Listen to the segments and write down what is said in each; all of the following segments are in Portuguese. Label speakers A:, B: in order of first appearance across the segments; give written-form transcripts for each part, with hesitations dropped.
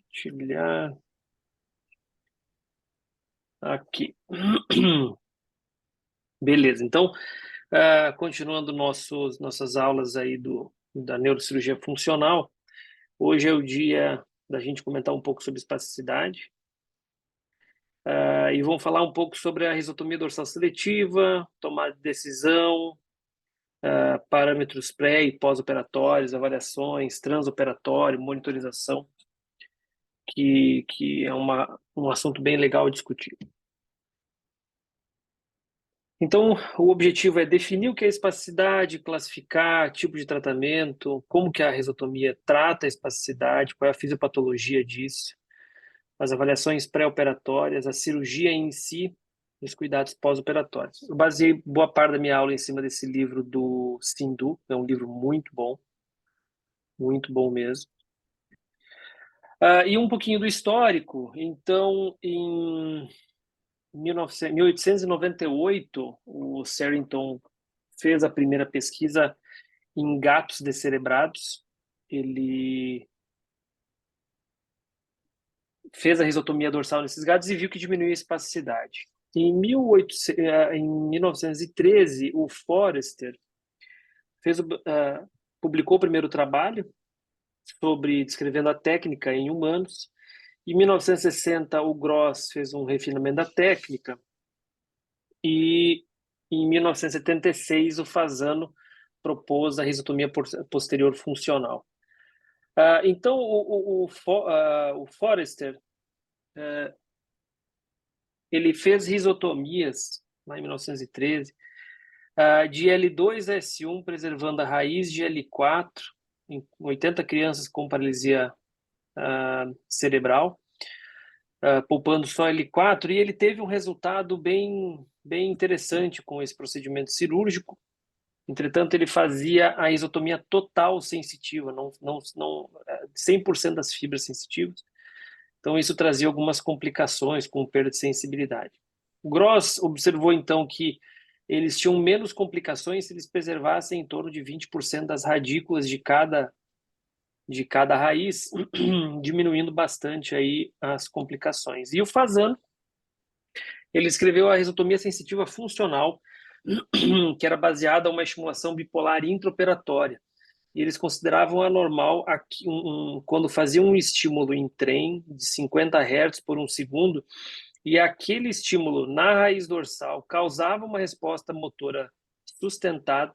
A: compartilhar aqui. Beleza, então, continuando nossas aulas aí da neurocirurgia funcional, hoje é o dia da gente comentar um pouco sobre espasticidade, e vamos falar um pouco sobre a risotomia dorsal seletiva, tomada de decisão, parâmetros pré e pós-operatórios, avaliações, transoperatório, monitorização, que é um assunto bem legal de discutir. Então, o objetivo é definir o que é espasticidade, classificar tipo de tratamento, como que a risotomia trata a espasticidade, qual é a fisiopatologia disso, as avaliações pré-operatórias, a cirurgia em si, e os cuidados pós-operatórios. Eu baseei boa parte da minha aula em cima desse livro do Sindhu, é um livro muito bom mesmo. E um pouquinho do histórico. Então, em 1898, o Serrington fez a primeira pesquisa em gatos descerebrados. Ele fez a risotomia dorsal nesses gatos e viu que diminuía a espasticidade. Em 1913, o Forrester publicou o primeiro trabalho descrevendo a técnica em humanos. Em 1960, o Gross fez um refinamento da técnica e em 1976 o Fasano propôs a risotomia posterior funcional. Então, o Forrester ele fez risotomias lá em 1913 de L2-S1 preservando a raiz de L4 em 80 crianças com paralisia cerebral, poupando só L4, e ele teve um resultado bem interessante com esse procedimento cirúrgico. Entretanto, ele fazia a isotomia total sensitiva, não 100% das fibras sensitivas. Então, isso trazia algumas complicações, com perda de sensibilidade. O Gross observou, então, que eles tinham menos complicações se eles preservassem em torno de 20% das radículas de cada raiz, diminuindo bastante aí as complicações. E o Fasano, ele escreveu a risotomia sensitiva funcional, que era baseada em uma estimulação bipolar intraoperatória. E eles consideravam anormal quando faziam um estímulo em trem de 50 Hz por um segundo, e aquele estímulo na raiz dorsal causava uma resposta motora sustentada,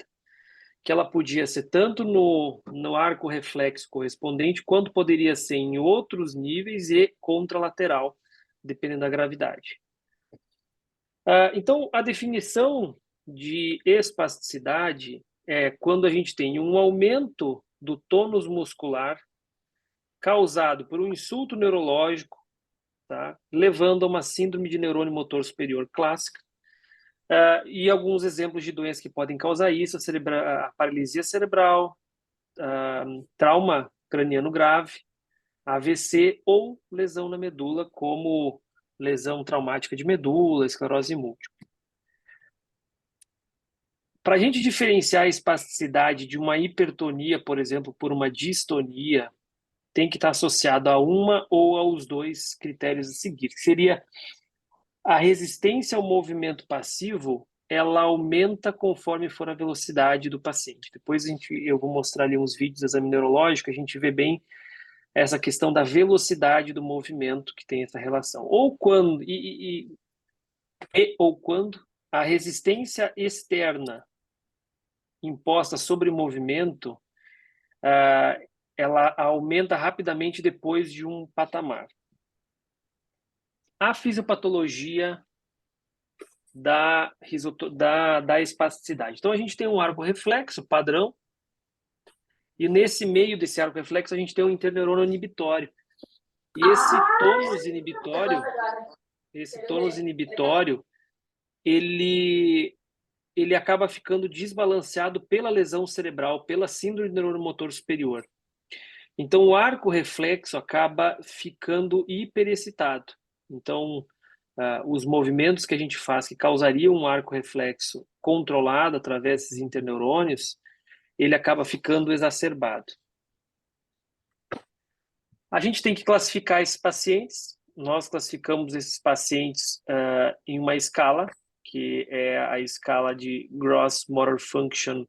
A: que ela podia ser tanto no arco reflexo correspondente, quanto poderia ser em outros níveis e contralateral, dependendo da gravidade. Então, a definição de espasticidade é quando a gente tem um aumento do tônus muscular causado por um insulto neurológico, tá? Levando a uma síndrome de neurônio motor superior clássica, e alguns exemplos de doenças que podem causar isso: a paralisia cerebral, trauma craniano grave, AVC ou lesão na medula, como lesão traumática de medula, esclerose múltipla. Para a gente diferenciar a espasticidade de uma hipertonia, por exemplo, por uma distonia, tem que estar associado a uma ou aos dois critérios a seguir, que seria a resistência ao movimento passivo, ela aumenta conforme for a velocidade do paciente. Depois eu vou mostrar ali uns vídeos do exame neurológico, a gente vê bem essa questão da velocidade do movimento que tem essa relação. Ou quando a resistência externa imposta sobre o movimento, ela aumenta rapidamente depois de um patamar. A fisiopatologia da espasticidade. Então, a gente tem um arco reflexo padrão, e nesse meio desse arco reflexo a gente tem um interneurônio inibitório. E esse tônus inibitório, ele acaba ficando desbalanceado pela lesão cerebral, pela síndrome do neurônio motor superior. Então, o arco reflexo acaba ficando hiperexcitado. Então, os movimentos que a gente faz que causariam um arco reflexo controlado através desses interneurônios, ele acaba ficando exacerbado. A gente tem que classificar esses pacientes. Nós classificamos esses pacientes em uma escala, que é a escala de Gross Motor Function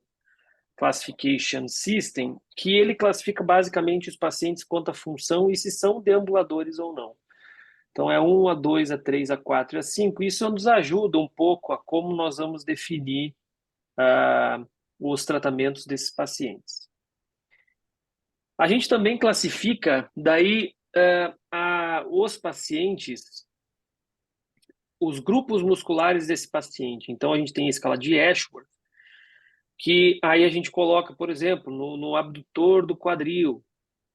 A: Classification System, que ele classifica basicamente os pacientes quanto à função e se são deambuladores ou não. Então, é 1, a 2, a 3, a 4 e a 5. Isso nos ajuda um pouco a como nós vamos definir os tratamentos desses pacientes. A gente também classifica, daí, os pacientes, os grupos musculares desse paciente. Então, a gente tem a escala de Ashworth, que aí a gente coloca, por exemplo, no abdutor do quadril,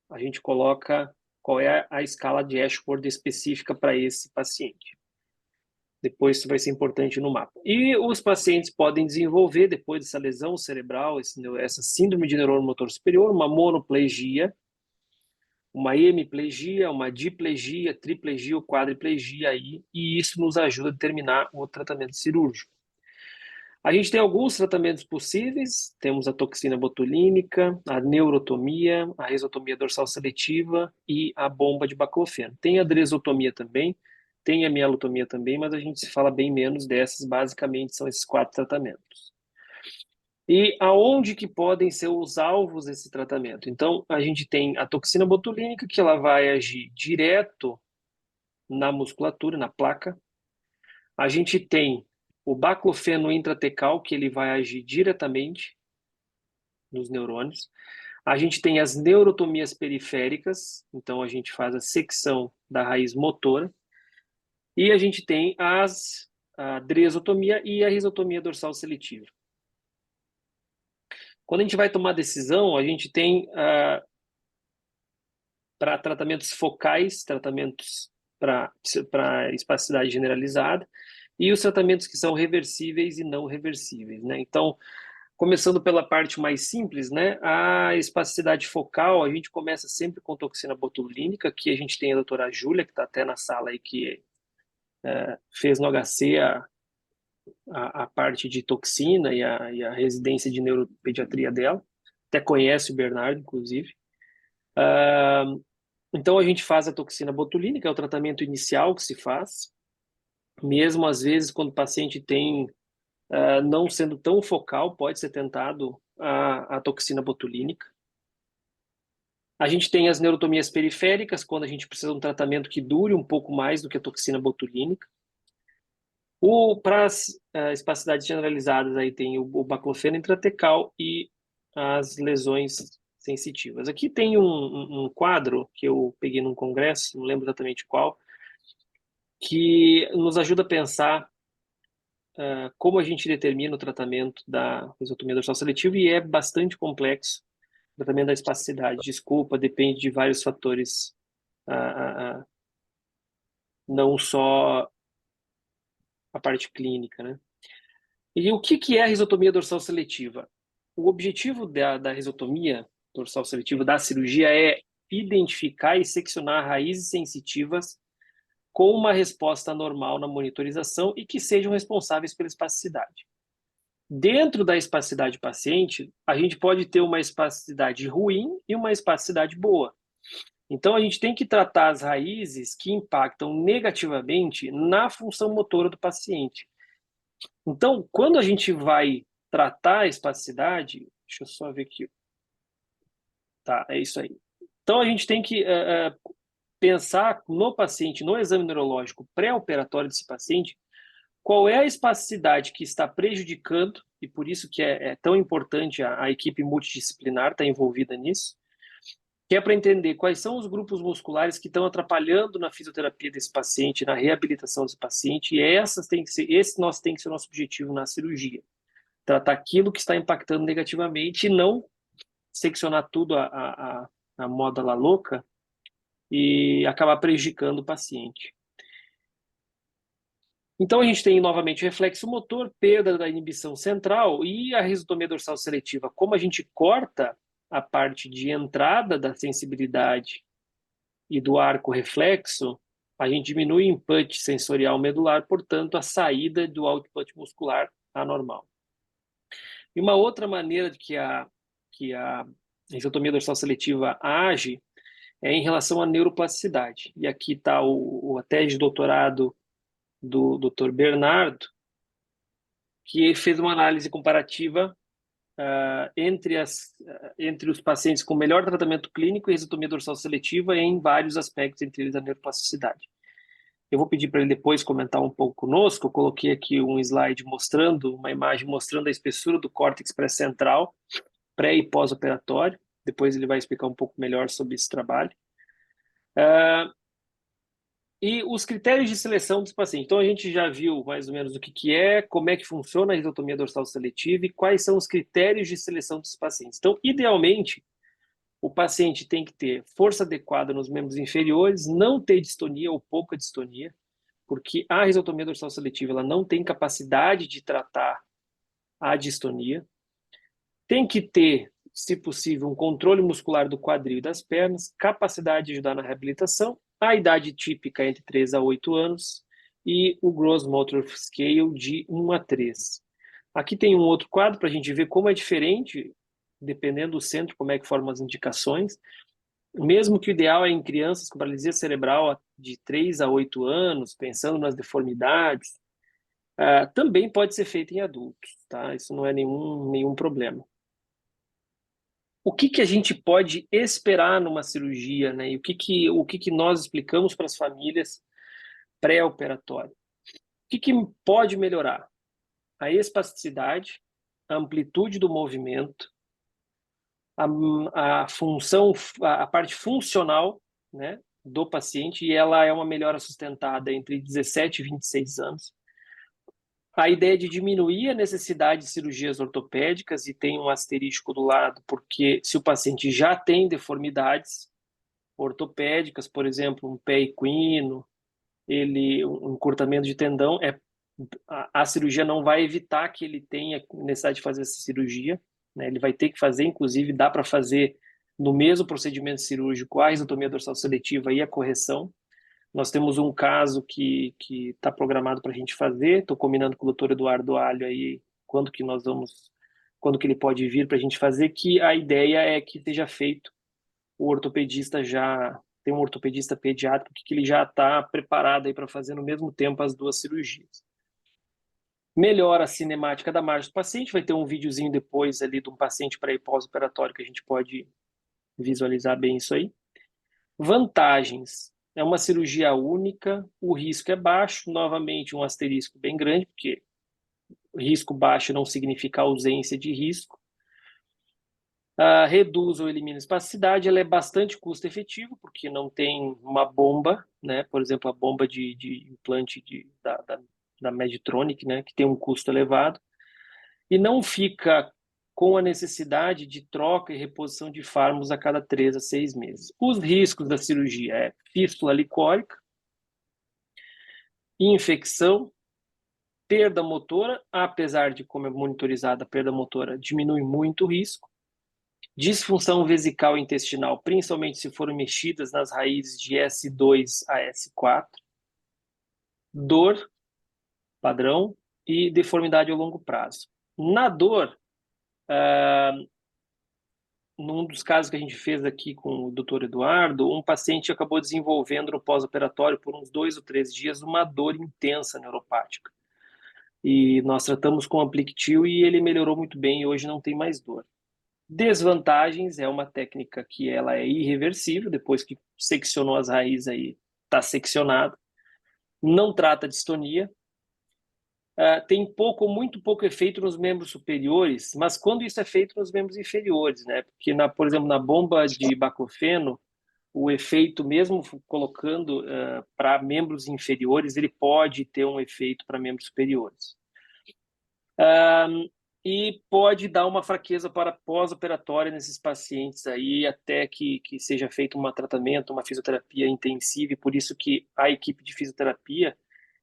A: a gente coloca qual é a escala de Ashworth específica para esse paciente. Depois isso vai ser importante no mapa. E os pacientes podem desenvolver, depois dessa lesão cerebral, essa síndrome de neurônio motor superior, uma monoplegia, uma hemiplegia, uma diplegia, triplegia ou quadriplegia aí, e isso nos ajuda a determinar o tratamento cirúrgico. A gente tem alguns tratamentos possíveis, temos a toxina botulínica, a neurotomia, a resotomia dorsal seletiva e a bomba de baclofeno. Tem a dresotomia também, tem a mielotomia também, mas a gente se fala bem menos dessas, basicamente são esses 4 tratamentos. E aonde que podem ser os alvos desse tratamento? Então, a gente tem a toxina botulínica, que ela vai agir direto na musculatura, na placa. A gente tem o baclofeno intratecal, que ele vai agir diretamente nos neurônios. A gente tem as neurotomias periféricas, então a gente faz a secção da raiz motora. E a gente tem a dresotomia e a risotomia dorsal seletiva. Quando a gente vai tomar decisão, a gente tem para tratamentos focais, tratamentos para espasticidade generalizada, e os tratamentos que são reversíveis e não reversíveis, né? Então, começando pela parte mais simples, né? A espasticidade focal, a gente começa sempre com toxina botulínica, que a gente tem a doutora Júlia, que está até na sala aí, que fez no HC a parte de toxina e a residência de neuropediatria dela. Até conhece o Bernardo, inclusive. Então, a gente faz a toxina botulínica, é o tratamento inicial que se faz. Mesmo, às vezes, quando o paciente tem, não sendo tão focal, pode ser tentado a toxina botulínica. A gente tem as neurotomias periféricas, quando a gente precisa de um tratamento que dure um pouco mais do que a toxina botulínica. Para as espasticidades generalizadas, aí tem o baclofeno intratecal e as lesões sensitivas. Aqui tem um quadro que eu peguei num congresso, não lembro exatamente qual, que nos ajuda a pensar como a gente determina o tratamento da risotomia dorsal seletiva, e é bastante complexo. O tratamento da espasticidade, desculpa, depende de vários fatores, não só a parte clínica, né? E o que é a risotomia dorsal seletiva? O objetivo da risotomia dorsal seletiva, da cirurgia, é identificar e seccionar raízes sensitivas com uma resposta normal na monitorização e que sejam responsáveis pela espasticidade. Dentro da espasticidade paciente, a gente pode ter uma espasticidade ruim e uma espasticidade boa. Então, a gente tem que tratar as raízes que impactam negativamente na função motora do paciente. Então, quando a gente vai tratar a espasticidade, deixa eu só ver aqui. Tá, é isso aí. Então, a gente tem que pensar no paciente, no exame neurológico pré-operatório desse paciente, qual é a espasticidade que está prejudicando, e por isso que é tão importante a equipe multidisciplinar estar envolvida nisso, que é para entender quais são os grupos musculares que estão atrapalhando na fisioterapia desse paciente, na reabilitação desse paciente, e esse tem que ser o nosso objetivo na cirurgia. Tratar aquilo que está impactando negativamente e não seccionar tudo a moda lá louca e acabar prejudicando o paciente. Então, a gente tem novamente reflexo motor, perda da inibição central e a risotomia dorsal seletiva. Como a gente corta a parte de entrada da sensibilidade e do arco reflexo, a gente diminui o input sensorial medular, portanto, a saída do output muscular anormal. E uma outra maneira de que a risotomia dorsal seletiva age é em relação à neuroplasticidade. E aqui está a tese de doutorado do Dr. Bernardo, que fez uma análise comparativa entre os pacientes com melhor tratamento clínico e exitomia dorsal seletiva em vários aspectos, entre eles a neuroplasticidade. Eu vou pedir para ele depois comentar um pouco conosco. Eu coloquei aqui um slide mostrando, uma imagem mostrando a espessura do córtex pré-central, pré e pós-operatório. Depois ele vai explicar um pouco melhor sobre esse trabalho. E os critérios de seleção dos pacientes. Então, a gente já viu mais ou menos o que é, como é que funciona a existotomia dorsal seletiva e quais são os critérios de seleção dos pacientes. Então, idealmente, o paciente tem que ter força adequada nos membros inferiores, não ter distonia ou pouca distonia, porque a risotomia dorsal seletiva ela não tem capacidade de tratar a distonia. Tem que ter, se possível, um controle muscular do quadril e das pernas, capacidade de ajudar na reabilitação, a idade típica entre 3 a 8 anos e o Gross Motor Scale de 1 a 3. Aqui tem um outro quadro para a gente ver como é diferente, dependendo do centro, como é que formam as indicações. Mesmo que o ideal é em crianças com paralisia cerebral de 3 a 8 anos, pensando nas deformidades, também pode ser feito em adultos, tá? Isso não é nenhum problema. O que a gente pode esperar numa cirurgia, né? E o que nós explicamos para as famílias pré-operatório? O que pode melhorar? A espasticidade, a amplitude do movimento, a função, a parte funcional, né, do paciente, e ela é uma melhora sustentada entre 17 e 26 anos. A ideia de diminuir a necessidade de cirurgias ortopédicas, e tem um asterisco do lado, porque se o paciente já tem deformidades ortopédicas, por exemplo, um pé equino, um encurtamento de tendão, a cirurgia não vai evitar que ele tenha necessidade de fazer essa cirurgia, né? Ele vai ter que fazer, inclusive dá para fazer no mesmo procedimento cirúrgico a risotomia dorsal seletiva e a correção. Nós temos um caso que está programado para a gente fazer. Estou combinando com o doutor Eduardo Alho aí quando que ele pode vir para a gente fazer, que a ideia é que seja feito. O ortopedista já tem um ortopedista pediátrico que ele já está preparado aí para fazer no mesmo tempo as duas cirurgias. Melhora a cinemática da margem do paciente. Vai ter um videozinho depois ali de um paciente pré e pós-operatório que a gente pode visualizar bem isso aí. Vantagens. É uma cirurgia única, o risco é baixo, novamente um asterisco bem grande, porque risco baixo não significa ausência de risco. Reduz ou elimina a espasticidade, ela é bastante custo-efetivo, porque não tem uma bomba, né? Por exemplo, a bomba de implante da Medtronic, né? Que tem um custo elevado, e não fica com a necessidade de troca e reposição de fármacos a cada 3 a 6 meses. Os riscos da cirurgia é fístula licórica, infecção, perda motora, apesar de como é monitorizada a perda motora, diminui muito o risco, disfunção vesical intestinal, principalmente se forem mexidas nas raízes de S2 a S4, dor padrão e deformidade ao longo prazo. Na dor, num dos casos que a gente fez aqui com o Dr. Eduardo, um paciente acabou desenvolvendo no pós-operatório por uns 2 ou 3 dias uma dor intensa neuropática. E nós tratamos com Amplictil e ele melhorou muito bem e hoje não tem mais dor. Desvantagens, é uma técnica que ela é irreversível, depois que seccionou as raízes aí, está seccionado. Não trata distonia. Tem pouco ou muito pouco efeito nos membros superiores, mas quando isso é feito nos membros inferiores, né? Porque, por exemplo, na bomba de baclofeno, o efeito, mesmo colocando para membros inferiores, ele pode ter um efeito para membros superiores. E pode dar uma fraqueza para pós-operatória nesses pacientes aí, até que seja feito um tratamento, uma fisioterapia intensiva, e por isso que a equipe de fisioterapia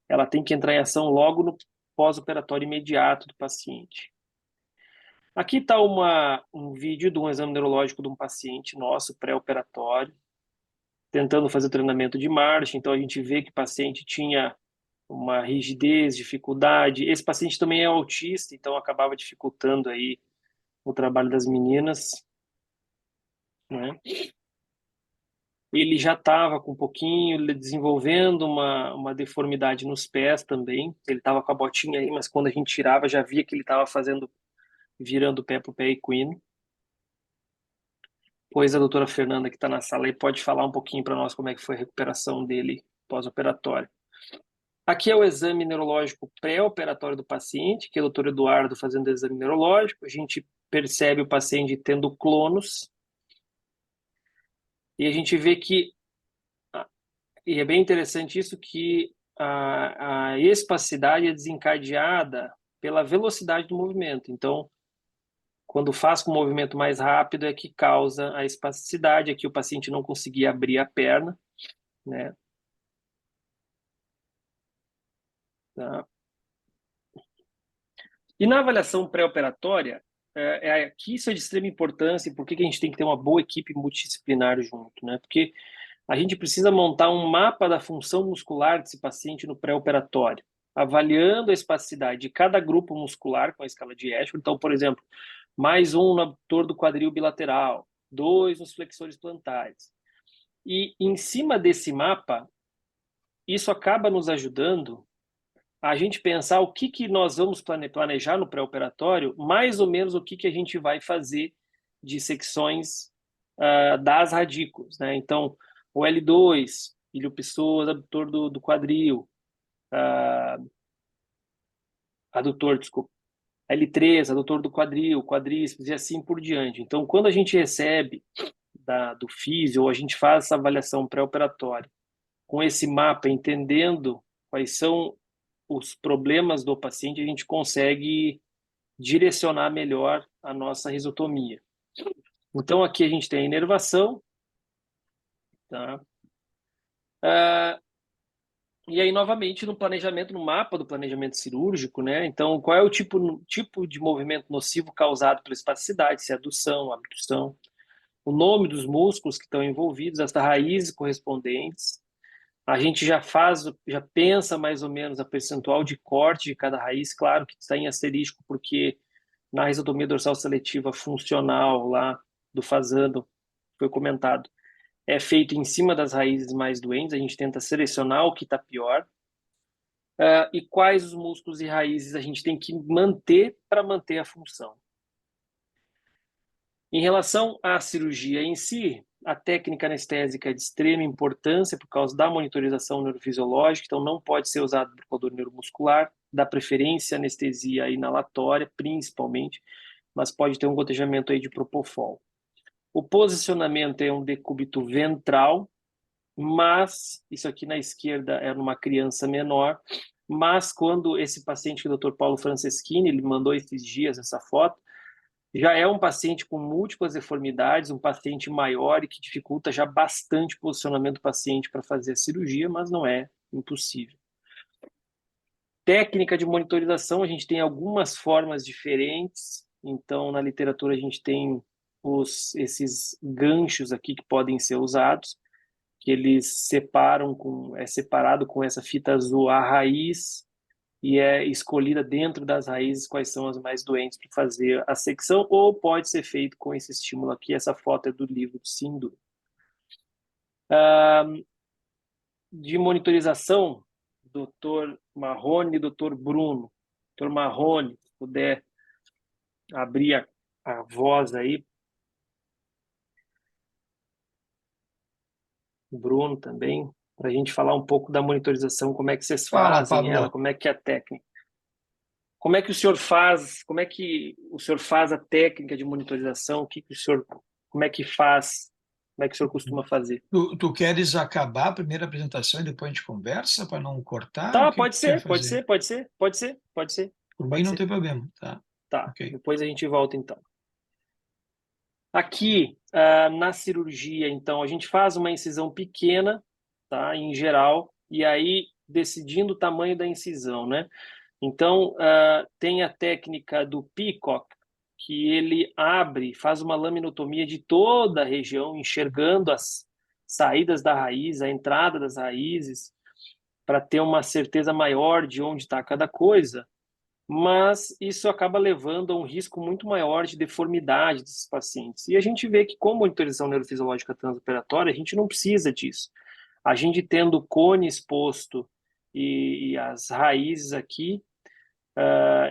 A: ela tem que entrar em ação logo no pós-operatório imediato do paciente. Aqui está um vídeo de um exame neurológico de um paciente nosso, pré-operatório, tentando fazer o treinamento de marcha. Então, a gente vê que o paciente tinha uma rigidez, dificuldade. Esse paciente também é autista, então acabava dificultando aí o trabalho das meninas, né? ele já estava com um pouquinho, desenvolvendo uma deformidade nos pés também. Ele estava com a botinha aí, mas quando a gente tirava, já via que ele estava virando o pé para o pé equino. Pois a doutora Fernanda, que está na sala aí, pode falar um pouquinho para nós como é que foi a recuperação dele pós-operatório. Aqui é o exame neurológico pré-operatório do paciente, que é o doutor Eduardo fazendo o exame neurológico. A gente percebe o paciente tendo clonos e a gente vê que, e é bem interessante isso, que a espasticidade é desencadeada pela velocidade do movimento. Então, quando faz com um movimento mais rápido é que causa a espasticidade. Aqui o paciente não conseguia abrir a perna, né? Tá? E na avaliação pré-operatória, aqui isso é de extrema importância e por que a gente tem que ter uma boa equipe multidisciplinar junto, né? Porque a gente precisa montar um mapa da função muscular desse paciente no pré-operatório, avaliando a espasticidade de cada grupo muscular com a escala de Ashworth. Então, por exemplo, mais um no abdutor do quadril bilateral, dois nos flexores plantares. E em cima desse mapa, isso acaba nos ajudando a gente pensar o que nós vamos planejar no pré-operatório, mais ou menos o que a gente vai fazer de secções das radículas, né? Então, o L2, ilho pessoas, adutor do quadril, adutor, desculpa, L3, adutor do quadril, quadríceps e assim por diante. Então, quando a gente recebe do físio, ou a gente faz essa avaliação pré-operatória com esse mapa, entendendo quais são os problemas do paciente, a gente consegue direcionar melhor a nossa risotomia. Então, aqui a gente tem a inervação, tá? E aí, novamente, no planejamento, no mapa do planejamento cirúrgico, né? Então, qual é o tipo de movimento nocivo causado pela espasticidade, se é adução, abdução, o nome dos músculos que estão envolvidos, as raízes correspondentes. A gente já pensa mais ou menos a percentual de corte de cada raiz, claro que está em asterístico, porque na risotomia dorsal seletiva funcional lá do Fasano, foi comentado, é feito em cima das raízes mais doentes, a gente tenta selecionar o que está pior, e quais os músculos e raízes a gente tem que manter para manter a função. Em relação à cirurgia em si, a técnica anestésica é de extrema importância por causa da monitorização neurofisiológica, então não pode ser usado bloqueador neuromuscular, dá preferência anestesia inalatória, principalmente, mas pode ter um gotejamento aí de propofol. O posicionamento é um decúbito ventral, mas isso aqui na esquerda é numa criança menor, mas quando esse paciente que o Dr. Paulo Franceschini, ele mandou esses dias essa foto, já é um paciente com múltiplas deformidades, um paciente maior e que dificulta já bastante o posicionamento do paciente para fazer a cirurgia, mas não é impossível. Técnica de monitorização, a gente tem algumas formas diferentes, então na literatura a gente tem esses ganchos aqui que podem ser usados, que eles é separado com essa fita azul a raiz e é escolhida dentro das raízes quais são as mais doentes para fazer a secção, ou pode ser feito com esse estímulo aqui. Essa foto é do livro do Sindu. De monitorização, Dr. Marrone e Dr. Bruno. Dr. Marrone, se puder abrir a voz aí. Bruno também, para a gente falar um pouco da monitorização, como é que vocês
B: Fala,
A: fazem ela,
B: Pablo.
A: como é que é a técnica. Como é que o senhor faz? Como é que o senhor faz a técnica de monitorização? O senhor, como é que faz? Como é que o senhor costuma fazer?
B: Tu queres acabar a primeira apresentação e depois a gente conversa para não cortar? O
A: Tá,
B: que que
A: pode
B: tu quer
A: ser, pode
B: fazer?
A: ser, pode ser, pode ser, pode ser,
B: Por mim
A: pode
B: não
A: ser.
B: tem problema, tá?
A: Tá,
B: Ok.
A: depois a gente volta então. Aqui, na cirurgia, então, a gente faz uma incisão pequena, tá, em geral, e aí decidindo o tamanho da incisão, né? Então, tem a técnica do Peacock, que ele abre, faz uma laminotomia de toda a região, enxergando as saídas da raiz, a entrada das raízes, para ter uma certeza maior de onde está cada coisa. mas isso acaba levando a um risco muito maior de deformidade desses pacientes. E a gente vê que com monitorização neurofisiológica transoperatória, a gente não precisa disso. A gente tendo o cone exposto e as raízes aqui,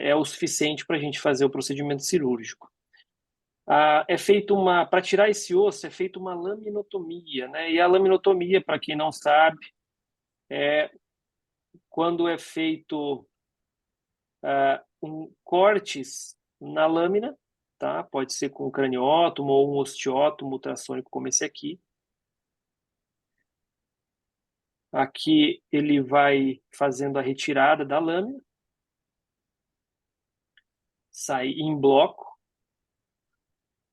A: é o suficiente para a gente fazer o procedimento cirúrgico. É feito para tirar esse osso, é feita uma laminotomia, né? E a laminotomia, para quem não sabe, é quando é feito cortes na lâmina, tá? Pode ser com um craniótomo ou um osteótomo ultrassônico como esse aqui. Aqui ele vai fazendo a retirada da lâmina, sai em bloco,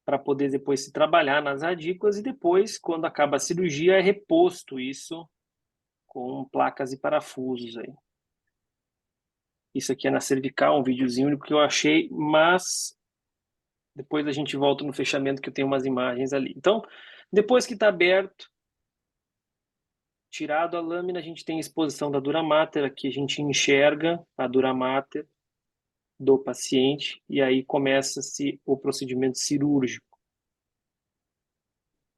A: para poder depois se trabalhar nas radículas e depois, quando acaba a cirurgia, é reposto isso com placas e parafusos aí. Isso aqui é na cervical, um videozinho único que eu achei, mas depois a gente volta no fechamento que eu tenho umas imagens ali. Então, depois que está aberto, tirado a lâmina, a gente tem a exposição da dura mater, aqui a gente enxerga a dura mater do paciente e aí começa-se o procedimento cirúrgico,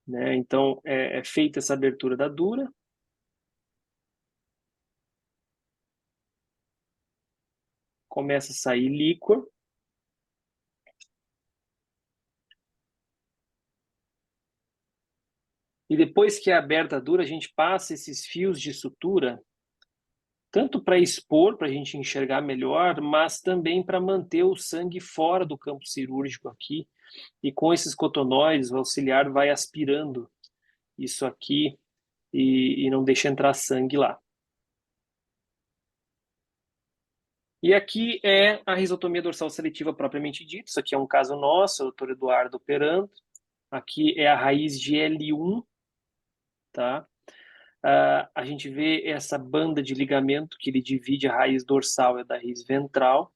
A: né? Então, é feita essa abertura da dura, começa a sair líquor, e depois que é aberta a dura, a gente passa esses fios de sutura, tanto para expor, para a gente enxergar melhor, mas também para manter o sangue fora do campo cirúrgico aqui. E com esses cotonóides, o auxiliar vai aspirando isso aqui e não deixa entrar sangue lá. E aqui é a risotomia dorsal seletiva propriamente dita. Isso aqui é um caso nosso, o Dr. Eduardo operando. Aqui é a raiz de L1, tá? A gente vê essa banda de ligamento que ele divide a raiz dorsal da raiz ventral.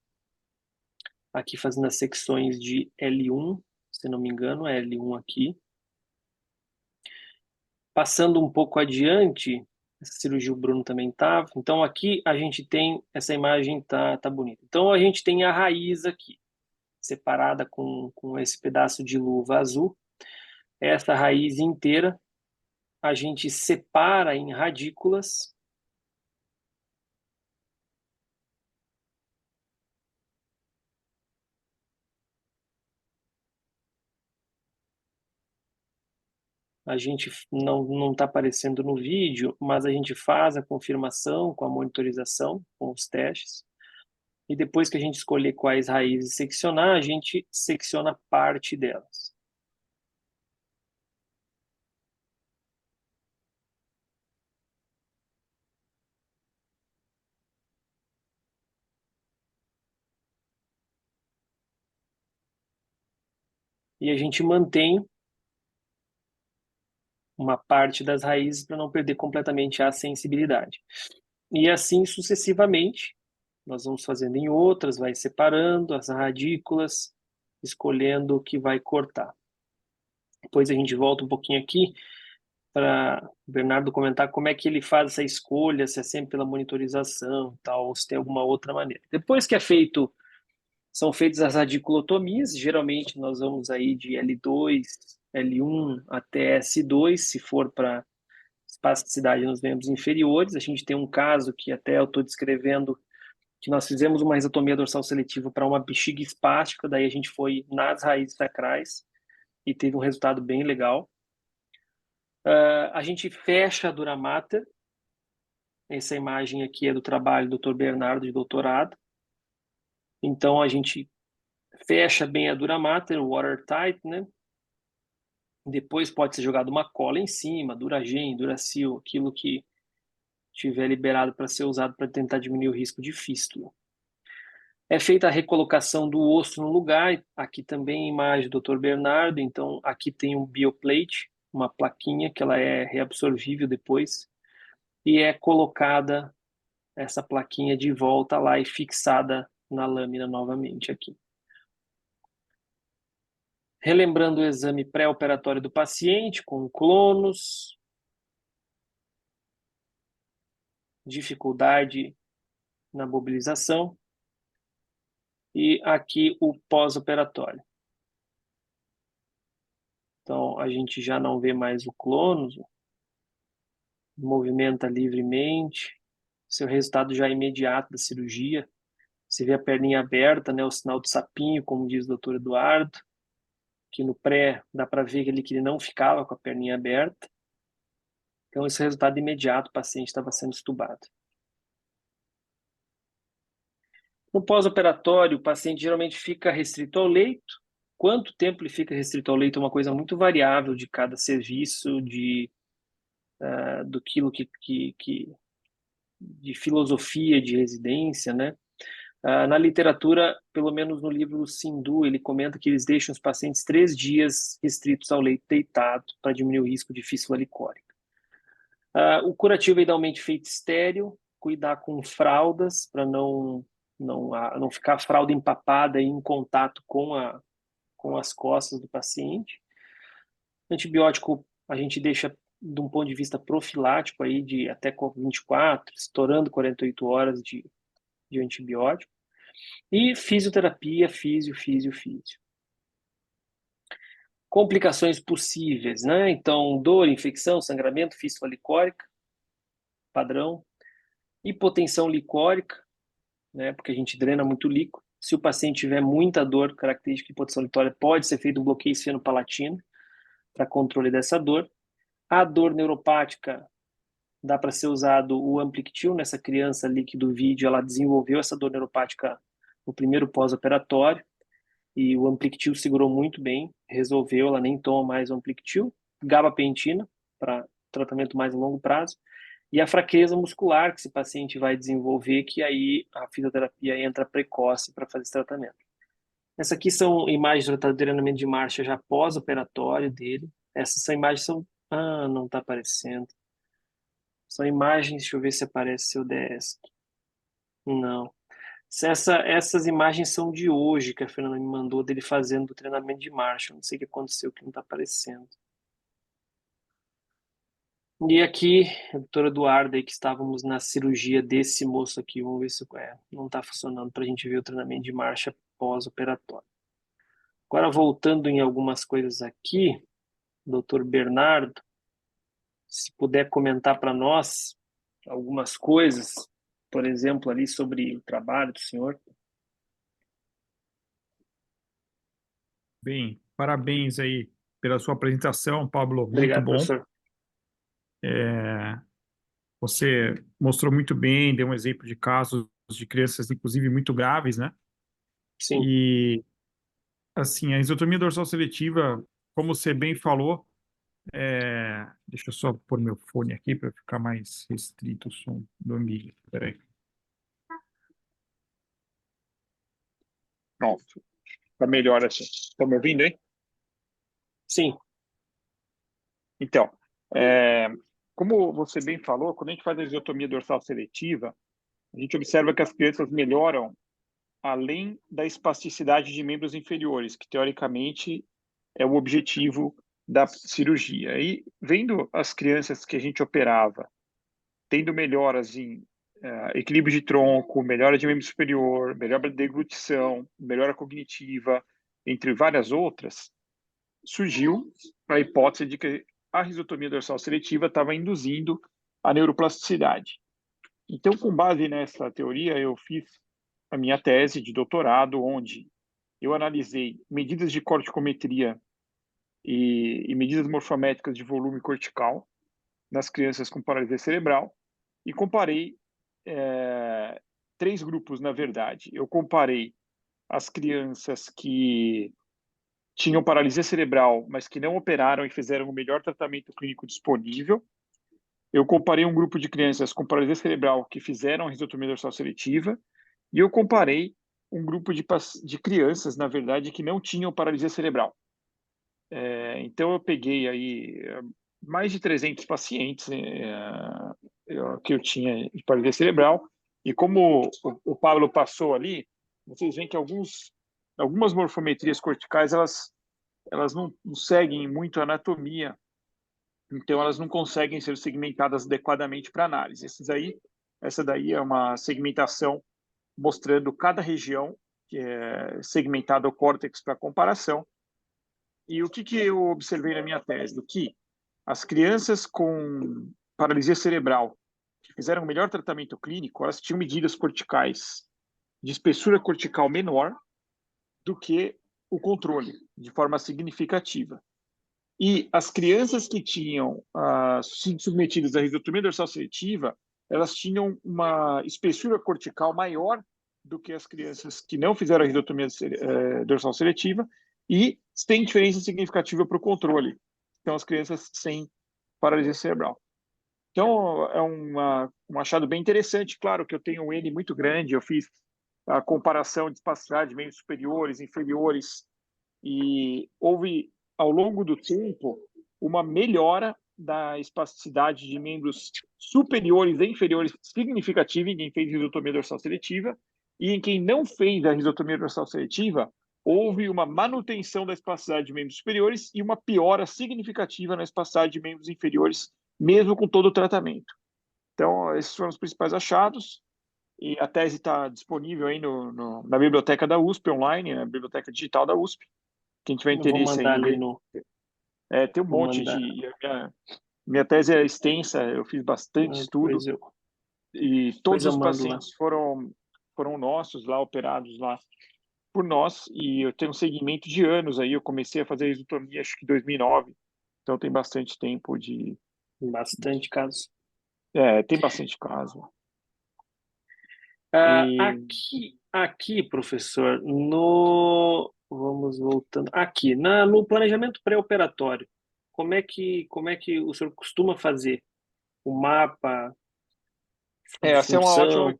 A: Aqui fazendo as secções de L1, se não me engano, é L1 aqui. Passando um pouco adiante, essa cirurgia o Bruno também estava. Então aqui a gente tem, essa imagem tá bonita. Então a gente tem a raiz aqui, separada com esse pedaço de luva azul. Essa raiz inteira a gente separa em radículas. A gente não está aparecendo no vídeo, mas a gente faz a confirmação com a monitorização, com os testes. E depois que a gente escolher quais raízes seccionar, a gente secciona parte delas. E a gente mantém uma parte das raízes para não perder completamente a sensibilidade. E assim sucessivamente, nós vamos fazendo em outras, vai separando as radículas, escolhendo o que vai cortar. Depois a gente volta um pouquinho aqui para o Bernardo comentar como é que ele faz essa escolha, se é sempre pela monitorização, tal, ou se tem alguma outra maneira. Depois que são feitas as radiculotomias, geralmente nós vamos aí de L2, L1 até S2, se for para espasticidade nos membros inferiores. A gente tem um caso que até eu estou descrevendo, que nós fizemos uma risotomia dorsal seletiva para uma bexiga espástica, daí a gente foi nas raízes sacrais e teve um resultado bem legal. A gente fecha a dura mater. Essa imagem aqui é do trabalho do Dr. Bernardo de doutorado. Então a gente fecha bem a dura mater, watertight, né? Depois pode ser jogado uma cola em cima, Duragen, Duracil, aquilo que tiver liberado para ser usado para tentar diminuir o risco de fístula. É feita a recolocação do osso no lugar. Aqui também imagem do Dr. Bernardo. Então aqui tem um bioplate, uma plaquinha que ela é reabsorvível depois e é colocada essa plaquinha de volta lá e fixada na lâmina novamente aqui. Relembrando o exame pré-operatório do paciente com clonos, dificuldade na mobilização. e aqui o pós-operatório. Então, a gente já não vê mais o clônus, movimenta livremente, seu resultado já é imediato da cirurgia. Você vê a perninha aberta, né, o sinal do sapinho, como diz o doutor Eduardo, que no pré dá para ver que ele não ficava com a perninha aberta. Então, esse resultado imediato, o paciente estava sendo estubado. No pós-operatório, o paciente geralmente fica restrito ao leito. Quanto tempo ele fica restrito ao leito é uma coisa muito variável de cada serviço, do de filosofia de residência, né? Na literatura, pelo menos no livro Sindu, ele comenta que eles deixam os pacientes 3 dias restritos ao leito deitado para diminuir o risco de fístula licórica. O curativo é idealmente feito estéril, cuidar com fraldas para não ficar a fralda empapada em contato com as costas do paciente. Antibiótico a gente deixa de um ponto de vista profilático aí de até 24, estourando 48 horas de antibiótico. E fisioterapia, físio. Complicações possíveis, né? Então, dor, infecção, sangramento, fístula licórica, padrão. Hipotensão licórica, né? Porque a gente drena muito líquido. Se o paciente tiver muita dor, característica de hipotensão licórica, pode ser feito um bloqueio esfenopalatino para controle dessa dor. A dor neuropática, dá para ser usado o Amplictil nessa criança ali que do vídeo, ela desenvolveu essa dor neuropática no primeiro pós-operatório, e o Amplictil segurou muito bem, resolveu, ela nem toma mais o Amplictil. Gabapentina, para tratamento mais a longo prazo. E a fraqueza muscular que esse paciente vai desenvolver, que aí a fisioterapia entra precoce para fazer esse tratamento. Essa aqui são imagens do treinamento de marcha já pós-operatório dele. Essas são imagens, não está aparecendo. São imagens, deixa eu ver se aparece seu DS. Não. Essas imagens são de hoje, que a Fernanda me mandou, dele fazendo o treinamento de marcha. Não sei o que aconteceu, que não está aparecendo. E aqui, a doutora Eduarda, aí que estávamos na cirurgia desse moço aqui. Vamos ver se não está funcionando para a gente ver o treinamento de marcha pós-operatório. Agora, voltando em algumas coisas aqui, doutor Bernardo, se puder comentar para nós algumas coisas, por exemplo, ali sobre o trabalho do senhor.
C: Bem, parabéns aí pela sua apresentação, Pablo, muito
A: Obrigado,
C: bom.
A: professor.
C: Você mostrou muito bem, deu um exemplo de casos de crianças, inclusive, muito graves, né?
A: Sim.
C: E, assim, a isotomia dorsal seletiva, como você bem falou, deixa eu só pôr meu fone aqui para ficar mais restrito o som do ambiente. Peraí. Pronto. Tá melhor assim. Estão me ouvindo, hein?
A: Sim.
C: Então, como você bem falou, quando a gente faz a isotomia dorsal seletiva, a gente observa que as crianças melhoram além da espasticidade de membros inferiores, que teoricamente é o objetivo da cirurgia. E vendo as crianças que a gente operava, tendo melhoras em equilíbrio de tronco, melhora de membro superior, melhora de deglutição, melhora cognitiva, entre várias outras, surgiu a hipótese de que a risotomia dorsal seletiva estava induzindo a neuroplasticidade. Então, com base nessa teoria, eu fiz a minha tese de doutorado, onde eu analisei medidas de corticometria e medidas morfométricas de volume cortical nas crianças com paralisia cerebral e comparei 3 grupos, na verdade. Eu comparei as crianças que tinham paralisia cerebral, mas que não operaram e fizeram o melhor tratamento clínico disponível. Eu comparei um grupo de crianças com paralisia cerebral que fizeram a risotomia dorsal seletiva e eu comparei um grupo de crianças, na verdade, que não tinham paralisia cerebral. Então, eu peguei aí mais de 300 pacientes que eu tinha de paralisia cerebral e como o Pablo passou ali, vocês veem que algumas morfometrias corticais, elas não seguem muito a anatomia, então elas não conseguem ser segmentadas adequadamente para análise. Essa daí é uma segmentação mostrando cada região que é segmentado ao córtex para comparação. E o que eu observei na minha tese? Que as crianças com paralisia cerebral que fizeram o melhor tratamento clínico, elas tinham medidas corticais de espessura cortical menor do que o controle, de forma significativa. E as crianças que tinham sido submetidas à risotomia dorsal seletiva, elas tinham uma espessura cortical maior do que as crianças que não fizeram a risotomia dorsal seletiva e tem diferença significativa para o controle. Então, as crianças sem paralisia cerebral. Então, é um achado bem interessante. Claro que eu tenho um N muito grande, eu fiz a comparação de espasticidade de membros superiores, inferiores, e houve, ao longo do tempo, uma melhora da espasticidade de membros superiores e inferiores significativa em quem fez risotomia dorsal seletiva, e em quem não fez a risotomia dorsal seletiva, houve uma manutenção da espasticidade de membros superiores e uma piora significativa na espasticidade de membros inferiores, mesmo com todo o tratamento. Então, esses foram os principais achados. E a tese está disponível aí na biblioteca da USP online, na biblioteca digital da USP. Quem tiver
A: Eu vou
C: interesse
A: mandar
C: em
A: ali
C: ler.
A: no...
C: Tem um
A: Vou
C: monte
A: mandar.
C: Minha tese é extensa, eu fiz bastante estudo. E todos os pacientes foram nossos lá, operados lá por nós. E eu tenho um segmento de anos aí. Eu comecei a fazer risotomia, acho que em 2009. Então tem bastante tempo de...
A: Bastante casos.
C: Tem bastante caso.
A: Aqui, professor, vamos voltando. Aqui, no planejamento pré-operatório, como é que o senhor costuma fazer o mapa de
C: Essa é
A: função?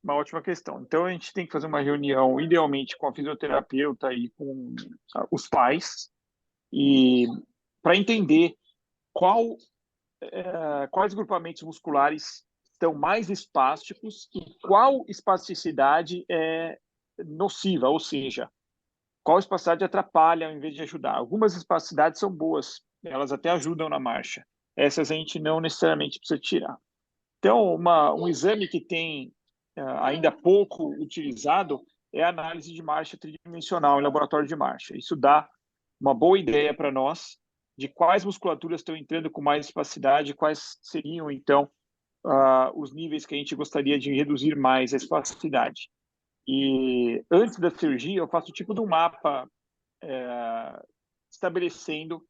C: uma ótima questão. Então, a gente tem que fazer uma reunião, idealmente, com a fisioterapeuta e com os pais, e para entender quais grupamentos musculares estão mais espásticos e qual espasticidade é nociva, ou seja, qual espasticidade atrapalha ao invés de ajudar. Algumas espasticidades são boas, elas até ajudam na marcha. Essas a gente não necessariamente precisa tirar. Então, um exame que tem ainda pouco utilizado é a análise de marcha tridimensional em laboratório de marcha. Isso dá uma boa ideia para nós de quais musculaturas estão entrando com mais espasticidade, quais seriam, então, os níveis que a gente gostaria de reduzir mais a espasticidade. E antes da cirurgia, eu faço tipo de um mapa estabelecendo,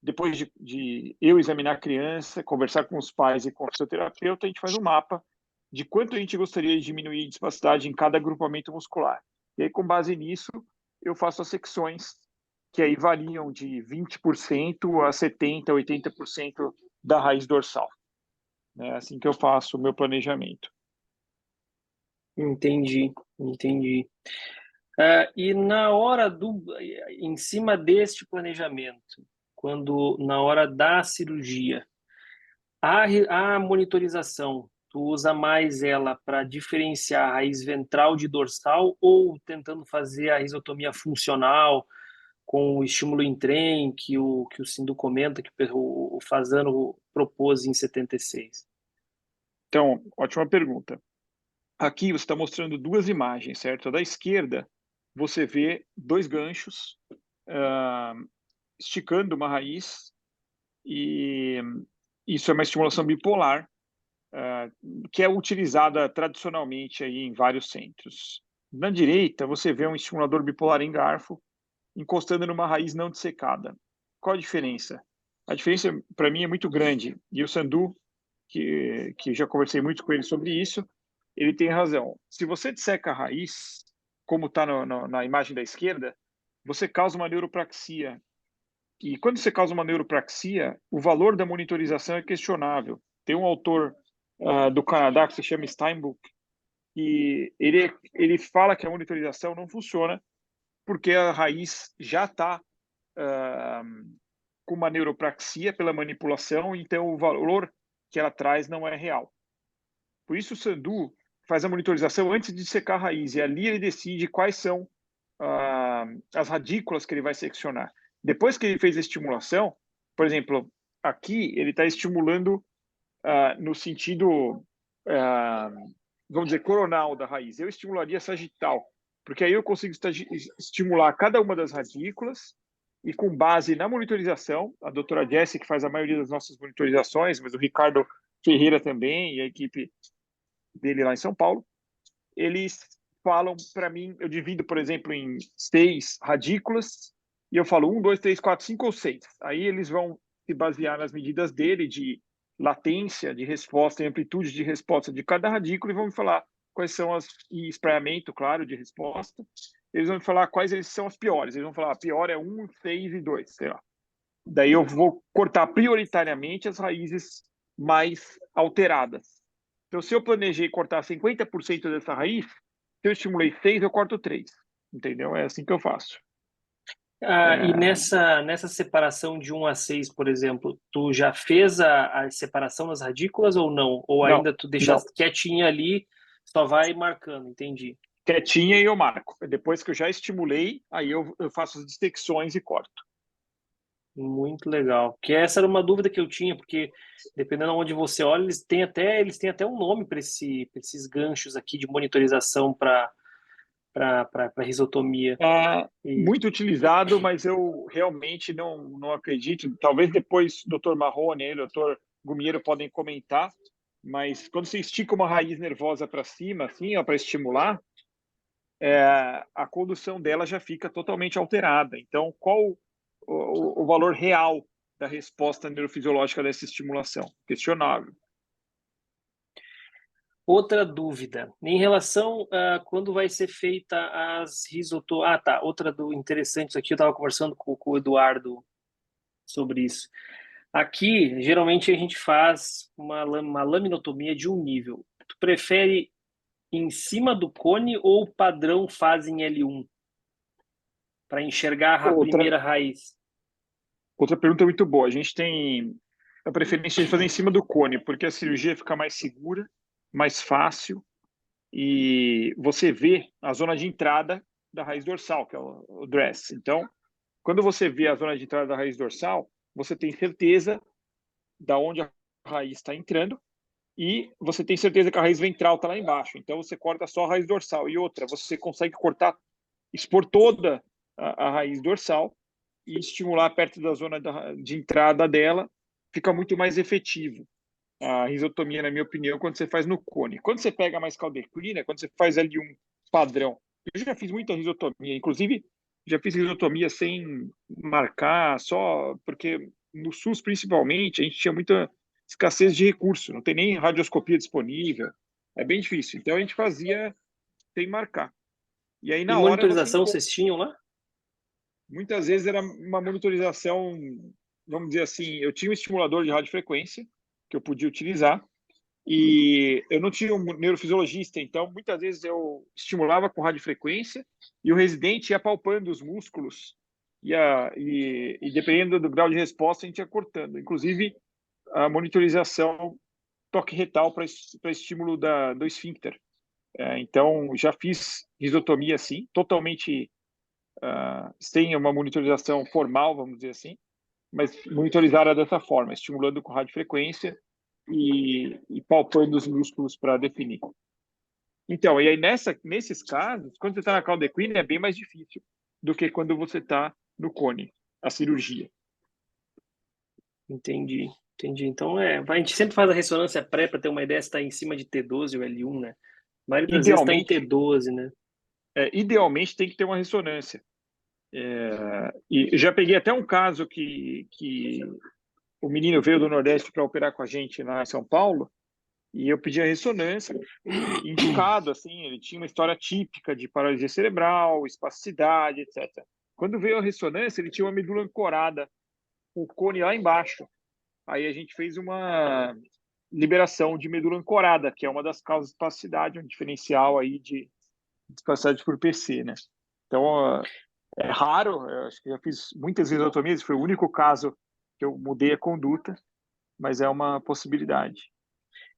C: depois de eu examinar a criança, conversar com os pais e com o fisioterapeuta, a gente faz um mapa de quanto a gente gostaria de diminuir a dispacidade em cada agrupamento muscular. E aí, com base nisso, eu faço as secções, que aí variam de 20% a 70%, 80% da raiz dorsal. É assim que eu faço o meu planejamento.
A: Entendi. E em cima deste planejamento, na hora da cirurgia, a monitorização, tu usa mais ela para diferenciar a raiz ventral de dorsal ou tentando fazer a risotomia funcional com o estímulo em trem que o Sindu comenta, que o Fasano propôs em 76?
C: Então, ótima pergunta. Aqui você está mostrando duas imagens, certo? Da esquerda, você vê dois ganchos esticando uma raiz, e isso é uma estimulação bipolar, que é utilizada tradicionalmente aí em vários centros. Na direita, você vê um estimulador bipolar em garfo encostando numa raiz não dissecada. Qual a diferença? A diferença, para mim, é muito grande. E o Sandu, que já conversei muito com ele sobre isso, ele tem razão. Se você disseca a raiz, como está na imagem da esquerda, você causa uma neuropraxia. E quando você causa uma neuropraxia, o valor da monitorização é questionável. Tem um autor do Canadá que se chama Steinbuch, e ele fala que a monitorização não funciona porque a raiz já está com uma neuropraxia pela manipulação, então o valor que ela traz não é real. Por isso o Sandu faz a monitorização antes de secar a raiz, e ali ele decide quais são as radículas que ele vai seccionar. Depois que ele fez a estimulação, por exemplo, aqui ele está estimulando no sentido, vamos dizer, coronal da raiz. Eu estimularia sagital, porque aí eu consigo estimular cada uma das radículas e com base na monitorização, a doutora Jessie que faz a maioria das nossas monitorizações, mas o Ricardo Ferreira também e a equipe dele lá em São Paulo, eles falam para mim, eu divido, por exemplo, em 6 radículas e eu falo 1, 2, 3, 4, 5 ou 6. Aí eles vão se basear nas medidas dele de latência, de resposta e amplitude de resposta de cada radícula e vão me falar quais são e espraiamento, claro, de resposta. Eles vão me falar quais eles são as piores. Eles vão falar, a pior é 1, 6 e 2, sei lá. Daí eu vou cortar prioritariamente as raízes mais alteradas. Então, se eu planejei cortar 50% dessa raiz, se eu estimulei 6, eu corto 3. Entendeu? É assim que eu faço.
A: E nessa separação de 1 a 6, por exemplo, tu já fez a separação das radículas ou não? Ou
C: Não,
A: ainda tu deixa
C: não.
A: quietinha ali, só vai marcando, entendi.
C: Quietinha e eu marco. Depois que eu já estimulei, aí eu faço as dissecções e corto.
A: Muito legal. Porque essa era uma dúvida que eu tinha, porque dependendo de onde você olha, eles têm até um nome para esses ganchos aqui de monitorização para risotomia.
C: Muito utilizado, mas eu realmente não acredito. Talvez depois o Dr. Marrone e o Dr. Gumiero podem comentar, mas quando você estica uma raiz nervosa para cima, assim, para estimular, a condução dela já fica totalmente alterada. Então, qual o valor real da resposta neurofisiológica dessa estimulação? Questionável.
A: Outra dúvida, em relação a quando vai ser feita as risotomias. Tá. Outra interessante, isso aqui eu estava conversando com o Eduardo sobre isso. Aqui, geralmente, a gente faz uma laminotomia de um nível. Tu prefere em cima do cone ou padrão faz em L1? Para enxergar a primeira raiz.
C: Outra pergunta muito boa. A gente tem a preferência de fazer em cima do cone, porque a cirurgia fica mais segura, mais fácil, e você vê a zona de entrada da raiz dorsal, que é o DRESS. Então, quando você vê a zona de entrada da raiz dorsal, você tem certeza da onde a raiz está entrando e você tem certeza que a raiz ventral está lá embaixo. Então, você corta só a raiz dorsal. E outra, você consegue cortar, expor toda a raiz dorsal e estimular perto da zona de entrada dela, fica muito mais efetivo. A risotomia, na minha opinião, quando você faz no cone. Quando você pega mais caldequina, quando você faz ali um padrão. Eu já fiz muita risotomia, inclusive já fiz risotomia sem marcar, só porque no SUS, principalmente, a gente tinha muita escassez de recurso, não tem nem radioscopia disponível, é bem difícil. Então a gente fazia sem marcar. E aí
A: E
C: na hora você
A: monitorização vocês tinham lá?
C: muitas vezes era uma monitorização, vamos dizer assim, eu tinha um estimulador de radiofrequência que eu podia utilizar e eu não tinha um neurofisiologista, então muitas vezes eu estimulava com radiofrequência e o residente ia palpando os músculos e dependendo do grau de resposta a gente ia cortando. Inclusive a monitorização toque retal para estímulo do esfíncter. Então já fiz risotomia assim, totalmente sem uma monitorização formal, vamos dizer assim, mas monitorizada dessa forma, estimulando com radiofrequência e palpando os músculos para definir. Então, e aí nesses casos, quando você está na caldequina, é bem mais difícil do que quando você está no cone, a cirurgia.
A: Entendi. Então, a gente sempre faz a ressonância pré para ter uma ideia se está em cima de T12 ou L1, né? A maioria das vezes está em T12, né?
C: Idealmente tem que ter uma ressonância. E já peguei até um caso que o menino veio do Nordeste para operar com a gente lá em São Paulo, e eu pedi a ressonância, indicado, assim, ele tinha uma história típica de paralisia cerebral, espasticidade, etc. Quando veio a ressonância, ele tinha uma medula ancorada, com o cone lá embaixo. Aí a gente fez uma liberação de medula ancorada, que é uma das causas de espasticidade, um diferencial aí de espasticidade por PC, né? Então, é raro, eu acho que já fiz muitas risotomias, foi o único caso que eu mudei a conduta, mas é uma possibilidade.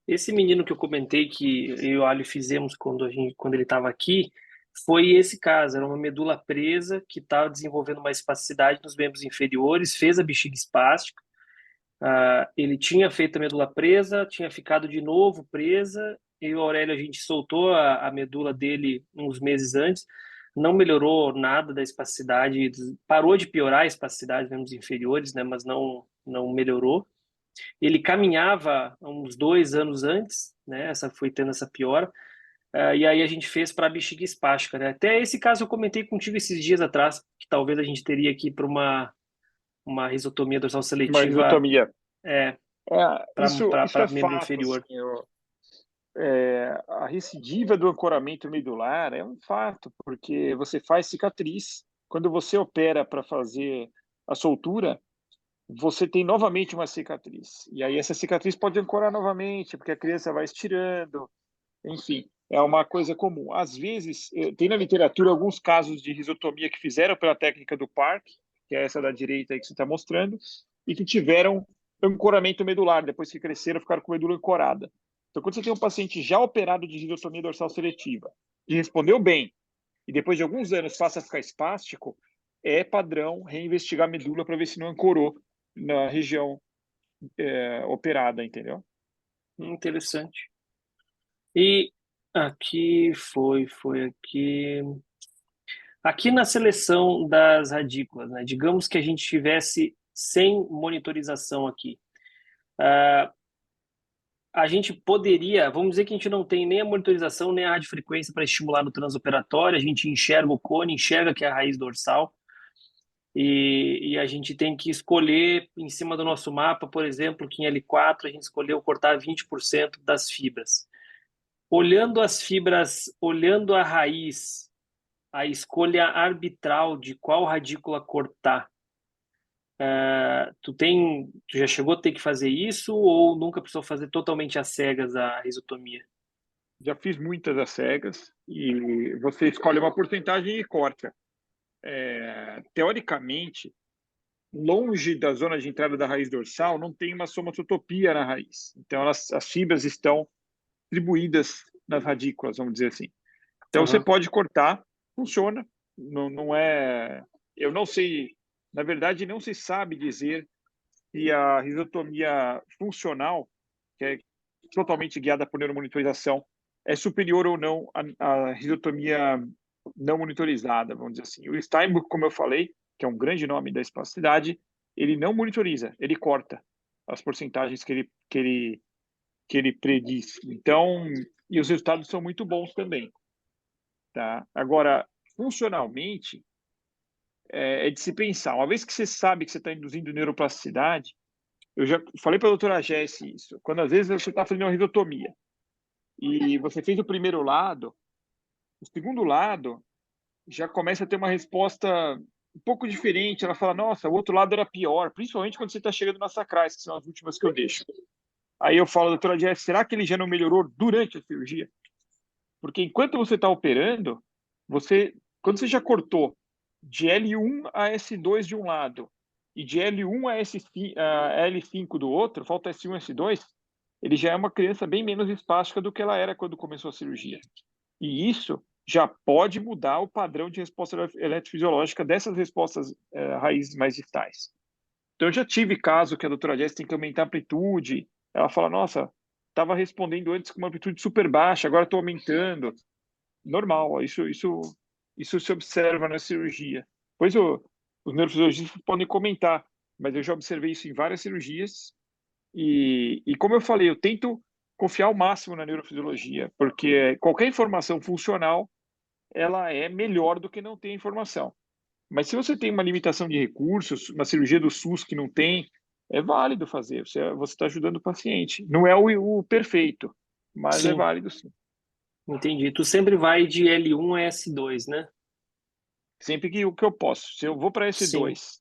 A: Esse menino que eu comentei que eu e o Ali fizemos quando ele estava aqui, foi esse caso. Era uma medula presa que estava desenvolvendo uma espasticidade nos membros inferiores, fez a bexiga espástica. Ele tinha feito a medula presa, tinha ficado de novo presa. Eu e o Aurélio, a gente soltou a medula dele uns meses antes. não melhorou nada da espasticidade, parou de piorar a espasticidade nos membros inferiores, né, mas não melhorou. Ele caminhava uns 2 anos antes, né, foi tendo essa piora, e aí a gente fez para a bexiga espástica, né? Até esse caso eu comentei contigo esses dias atrás, que talvez a gente teria aqui para uma risotomia dorsal
C: Uma
A: seletiva
C: risotomia.
A: é,
C: Isso é
A: para membro
C: fato,
A: inferior.
C: assim, a recidiva do ancoramento medular é um fato, porque você faz cicatriz. Quando você opera para fazer a soltura, você tem novamente uma cicatriz. E aí essa cicatriz pode ancorar novamente, porque a criança vai estirando, enfim, é uma coisa comum. Às vezes, tem na literatura alguns casos de risotomia que fizeram pela técnica do Park, que é essa da direita aí que você está mostrando, e que tiveram ancoramento medular, depois que cresceram, ficaram com a medula ancorada. Então, quando você tem um paciente já operado de risotomia dorsal seletiva, e respondeu bem, e depois de alguns anos passa a ficar espástico, é padrão reinvestigar a medula para ver se não ancorou na região operada, entendeu?
A: Interessante. E aqui foi aqui. Aqui na seleção das radículas, né? Digamos que a gente tivesse sem monitorização aqui. A gente poderia, vamos dizer que a gente não tem nem a monitorização, nem a radiofrequência para estimular no transoperatório, a gente enxerga o cone, enxerga que é a raiz dorsal, e a gente tem que escolher, em cima do nosso mapa, por exemplo, que em L4 a gente escolheu cortar 20% das fibras. Olhando as fibras, olhando a raiz, a escolha arbitral de qual radícula cortar, tu já chegou a ter que fazer isso ou nunca precisou fazer totalmente às cegas a risotomia?
C: Já fiz muitas das cegas, e você escolhe uma porcentagem e corta. Teoricamente, longe da zona de entrada da raiz dorsal, não tem uma somatotopia na raiz. Então, as fibras estão distribuídas nas radículas, vamos dizer assim. Então, você pode cortar, funciona. Não é... Eu não sei, na verdade, não se sabe dizer se a risotomia funcional, que é totalmente guiada por neuromonitorização, é superior ou não à risotomia não monitorizada, vamos dizer assim. O Steinbuch, como eu falei, que é um grande nome da espasticidade, ele não monitoriza, ele corta as porcentagens que ele prediz. Então, e os resultados são muito bons também. Tá? Agora, funcionalmente, é de se pensar. Uma vez que você sabe que você está induzindo neuroplasticidade, eu já falei para a doutora Jessie isso, quando às vezes você está fazendo uma risotomia e você fez o primeiro lado, o segundo lado já começa a ter uma resposta um pouco diferente. Ela fala, nossa, o outro lado era pior, principalmente quando você está chegando nas sacrais, que são as últimas que eu deixo. Aí eu falo, doutora Jessie, será que ele já não melhorou durante a cirurgia? Porque enquanto você está operando, quando você já cortou de L1 a S2 de um lado e de L1 a L5 do outro, falta S1 e S2, ele já é uma criança bem menos espástica do que ela era quando começou a cirurgia. E isso já pode mudar o padrão de resposta eletrofisiológica dessas respostas raízes mais distais. Então, eu já tive caso que a doutora Jess tem que aumentar a amplitude. Ela fala, nossa, estava respondendo antes com uma amplitude super baixa, agora estou aumentando. Normal, isso se observa na cirurgia. Pois os neurofisiologistas podem comentar, mas eu já observei isso em várias cirurgias. E como eu falei, eu tento confiar ao máximo na neurofisiologia, porque qualquer informação funcional, ela é melhor do que não ter informação. Mas se você tem uma limitação de recursos, uma cirurgia do SUS que não tem, é válido fazer. Você está ajudando o paciente. Não é o perfeito, mas é
A: Sim,
C: válido sim.
A: entendi. Tu sempre vai de L1 a S2, né?
C: Sempre que eu posso. Se eu vou para
A: Sim.
C: S2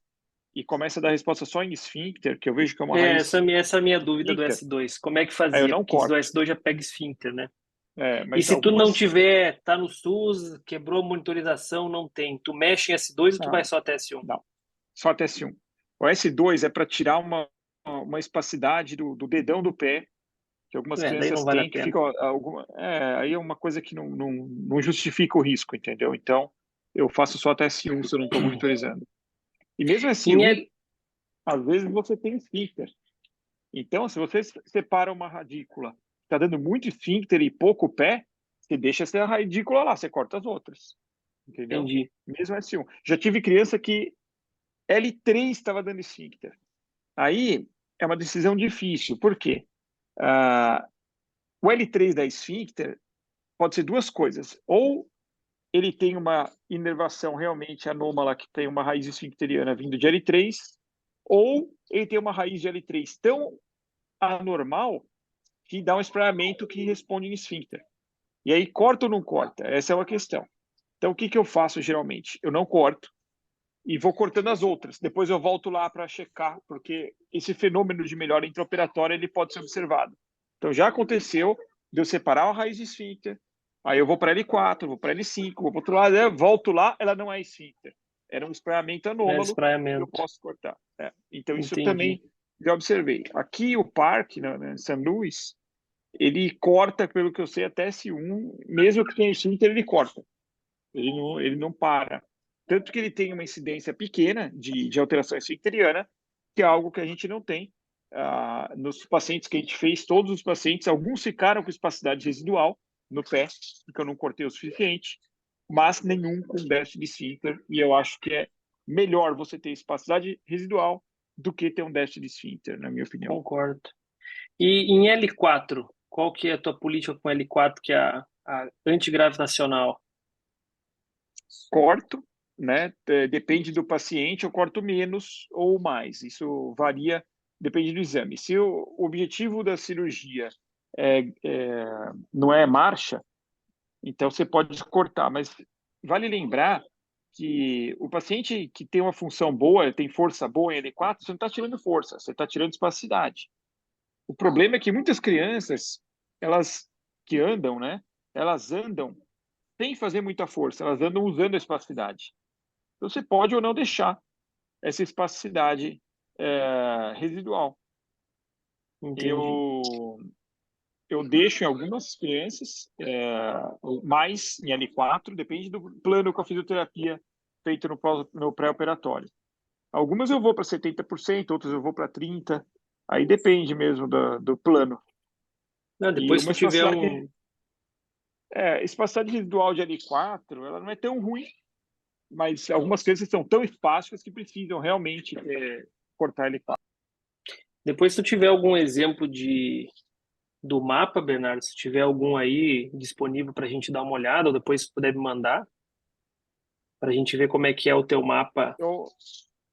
C: e começa a dar resposta só em esfíncter, que eu vejo que é uma raiz
A: Essa é a minha dúvida do
C: esfíncter,
A: S2. Como é que
C: aí eu
A: fazia?
C: não
A: Porque do
C: corto.
A: S2 já pega esfíncter, né? E
C: Mas
A: se tu não
C: algumas.
A: tiver, tá no SUS, quebrou a monitorização, não tem. Tu mexe em S2 ou tu vai
C: Não,
A: só até S1?
C: não. Só até S1. O S2 é para tirar uma espacidade do dedão do pé, que algumas
A: Daí não
C: crianças
A: vale a
C: têm, que
A: pena.
C: fica aí é uma coisa que não justifica o risco, entendeu? Então, eu faço só até S1 se eu não estou monitorizando. E mesmo
A: Em
C: S1,
A: L...
C: às vezes você tem esfíncter. Então, se você separa uma radícula, está dando muito esfíncter e pouco pé, você deixa essa radícula lá, você corta as outras. entendeu?
A: Entendi.
C: Mesmo S1. Já tive criança que L3 estava dando esfíncter. Aí é uma decisão difícil. Por quê? O L3 da esfíncter pode ser duas coisas. Ou ele tem uma inervação realmente anômala, que tem uma raiz esfincteriana vindo de L3, ou ele tem uma raiz de L3 tão anormal que dá um espraiamento que responde em esfíncter. E aí, corta ou não corta? Essa é uma questão. Então, o que eu faço geralmente? Eu não corto e vou cortando as outras. Depois eu volto lá para checar, porque esse fenômeno de melhora intraoperatória ele pode ser observado. Então, já aconteceu de eu separar a raiz de esfíncter, aí eu vou para L4, vou para L5, vou para outro lado, volto lá, ela não é esfíncter. Era um espraiamento
A: É
C: anômalo que eu
A: espraiamento.
C: posso cortar. Então, isso
A: Entendi.
C: também já observei. Aqui, o parque, em São Luís, ele corta, pelo que eu sei, até S1, mesmo que tenha esfíncter, ele corta. Ele não para. Tanto que ele tem uma incidência pequena de alteração esfincteriana, que é algo que a gente não tem. Nos pacientes que a gente fez, todos os pacientes, alguns ficaram com espacidade residual no pé, porque eu não cortei o suficiente, mas nenhum com déficit de esfíncter, e eu acho que é melhor você ter espacidade residual do que ter um déficit de esfíncter, na minha opinião.
A: Concordo. E em L4, qual que é a tua política com L4, que é a antigravitacional?
C: Corto, né? Depende do paciente, eu corto menos ou mais. Isso varia, depende do exame. Se o objetivo da cirurgia não é marcha, então você pode cortar, mas vale lembrar que o paciente que tem uma função boa, tem força boa em L4, você não está tirando força, você está tirando espacidade. O problema é que muitas crianças, elas que andam, né? Elas andam sem fazer muita força, elas andam usando a espacidade. Então, você pode ou não deixar essa espacidade residual.
A: Entendi.
C: Eu deixo em algumas crianças, mais em L4, depende do plano com a fisioterapia feito no pré-operatório. Algumas eu vou para 70%, outras eu vou para 30%, aí depende mesmo do plano.
A: Não,
C: E
A: depois se
C: uma
A: tu tiver um...
C: espacidade residual de L4, ela não é tão ruim, mas algumas crianças são tão espásticas que precisam realmente cortar L4.
A: Depois se tu tiver algum exemplo do mapa, Bernardo, se tiver algum aí disponível para a gente dar uma olhada, ou depois se puder me mandar, para a gente ver como é que é o teu mapa.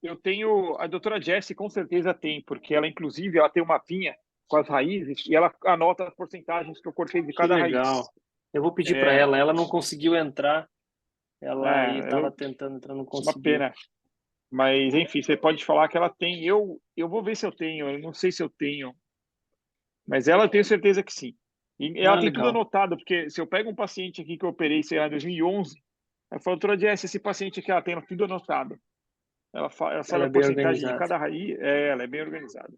C: Eu tenho, a doutora Jessie com certeza tem, porque ela, inclusive, ela tem uma mapinha com as raízes e ela anota as porcentagens que eu cortei de
A: Que
C: cada raiz.
A: legal. Eu vou pedir para ela não conseguiu entrar, ela aí estava
C: Ela,
A: tentando entrar, não
C: uma
A: conseguiu.
C: pena. Mas, enfim, você pode falar que ela tem. Eu vou ver se eu tenho, eu não sei se eu tenho, mas ela eu tenho certeza que sim. E ela tem tudo
A: Legal.
C: anotado, porque se eu pego um paciente aqui que eu operei, sei lá, em 2011, eu falo, doutora Jessie, esse paciente aqui, ela tem tudo anotado. Ela
A: Ela
C: fala
A: é
C: a
A: bem
C: porcentagem de
A: organizada.
C: cada raiz, ela é bem organizada.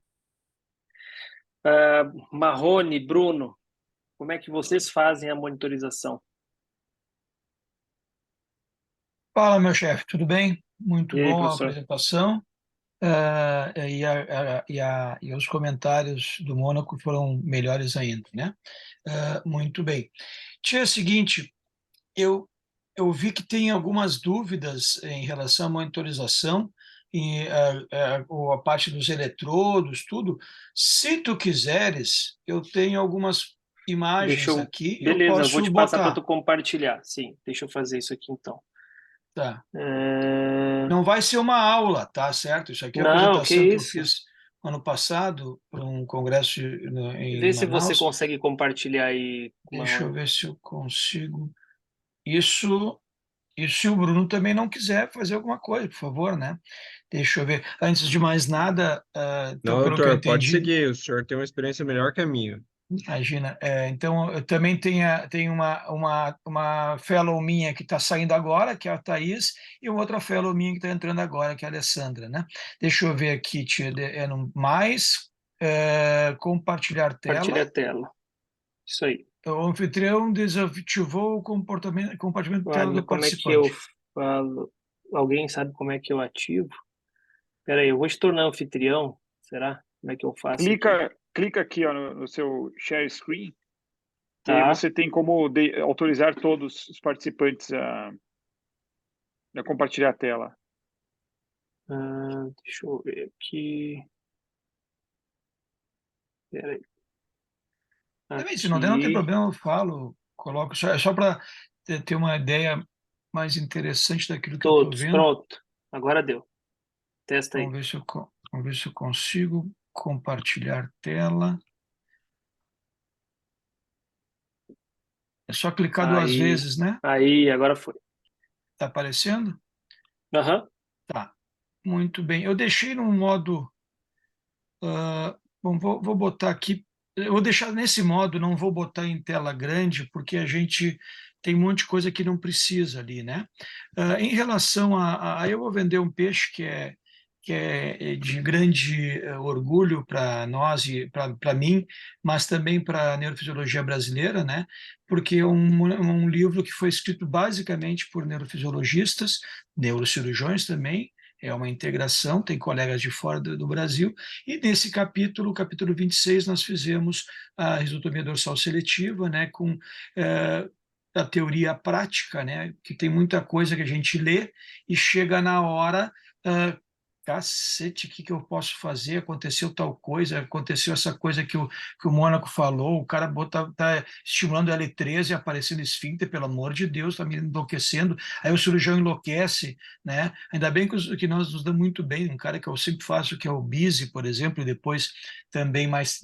A: Marrone, Bruno, como é que vocês fazem a monitorização?
B: Fala, meu chefe, tudo bem? Muito
A: E aí,
B: bom a
A: professor?
B: apresentação. E os comentários do Mônaco foram melhores ainda, né? Muito bem. Tia, é o seguinte, eu, eu vi que tem algumas dúvidas em relação à monitorização e a parte dos eletrodos, tudo. Se tu quiseres, eu tenho algumas
A: Deixa
B: imagens
A: eu...
B: aqui, eu
A: Beleza, eu vou
B: posso
A: te passar para
B: botar.
A: tu compartilhar. Sim, deixa eu fazer isso aqui então.
B: Tá.
A: É,
B: Não vai ser uma aula, tá certo? Isso aqui é a
A: Não, que
B: apresentação que eu
A: isso?
B: fiz ano passado para um congresso
A: Vê
B: em
A: se você
B: Manaus.
A: consegue compartilhar aí,
B: Deixa eu
A: Marrone.
B: ver se eu consigo. Isso, e se o Bruno também não quiser fazer alguma coisa, por favor, né? Deixa eu ver. Antes de mais nada, então,
D: Não,
B: pelo que eu
D: doutor, pode
B: entendi,
D: seguir. O senhor tem uma experiência melhor que a minha.
B: imagina, então eu também tenho uma fellow minha que está saindo agora, que é a Thaís, e uma outra fellow minha que está entrando agora, que é a Alessandra, né? Deixa eu ver aqui, tia, no mais, compartilhar
A: Compartilha
B: tela.
A: a tela. Isso aí.
B: O anfitrião desativou o compartilhamento de tela
A: Olha,
B: do
A: como é que eu
B: participante.
A: falo? Alguém sabe como é que eu ativo? Espera aí, eu vou te tornar anfitrião. Será? Como é que eu faço aqui?
C: Clica aqui ó, no seu share screen, que aí
A: Tá,
C: você tem como autorizar todos os participantes Já compartilhar a tela.
A: Deixa eu ver aqui. Peraí.
B: Também, se não der, não tem
A: Aqui.
B: problema, eu falo, coloco, só para ter uma ideia mais interessante daquilo que eu estou
A: Todos.
B: vendo.
A: Pronto. Agora deu. Testa aí.
B: Vamos ver se eu consigo compartilhar tela. É só clicar duas
A: Aí.
B: vezes, né?
A: Aí, agora foi.
B: Está aparecendo?
A: Aham.
B: Tá. Muito bem. Eu deixei no modo. Bom, vou botar aqui. Eu vou deixar nesse modo, não vou botar em tela grande, porque a gente tem um monte de coisa que não precisa ali, né? Em relação eu vou vender um peixe que é de grande orgulho para nós e para mim, mas também para a neurofisiologia brasileira, né? Porque é um livro que foi escrito basicamente por neurofisiologistas, neurocirurgiões também, é uma integração, tem colegas de fora do Brasil, e nesse capítulo, o capítulo 26, nós fizemos a risotomia dorsal seletiva, né, com a teoria prática, né, que tem muita coisa que a gente lê e chega na hora, cacete, o que que eu posso fazer? Aconteceu tal coisa, aconteceu essa coisa que o Mônaco falou, o cara tá estimulando L13 e aparecendo esfíncter, pelo amor de Deus, está me enlouquecendo. Aí o cirurgião enlouquece, né? Ainda bem que nós nos damos muito bem, um cara que eu sempre faço, que é o Bise, por exemplo, e depois também mais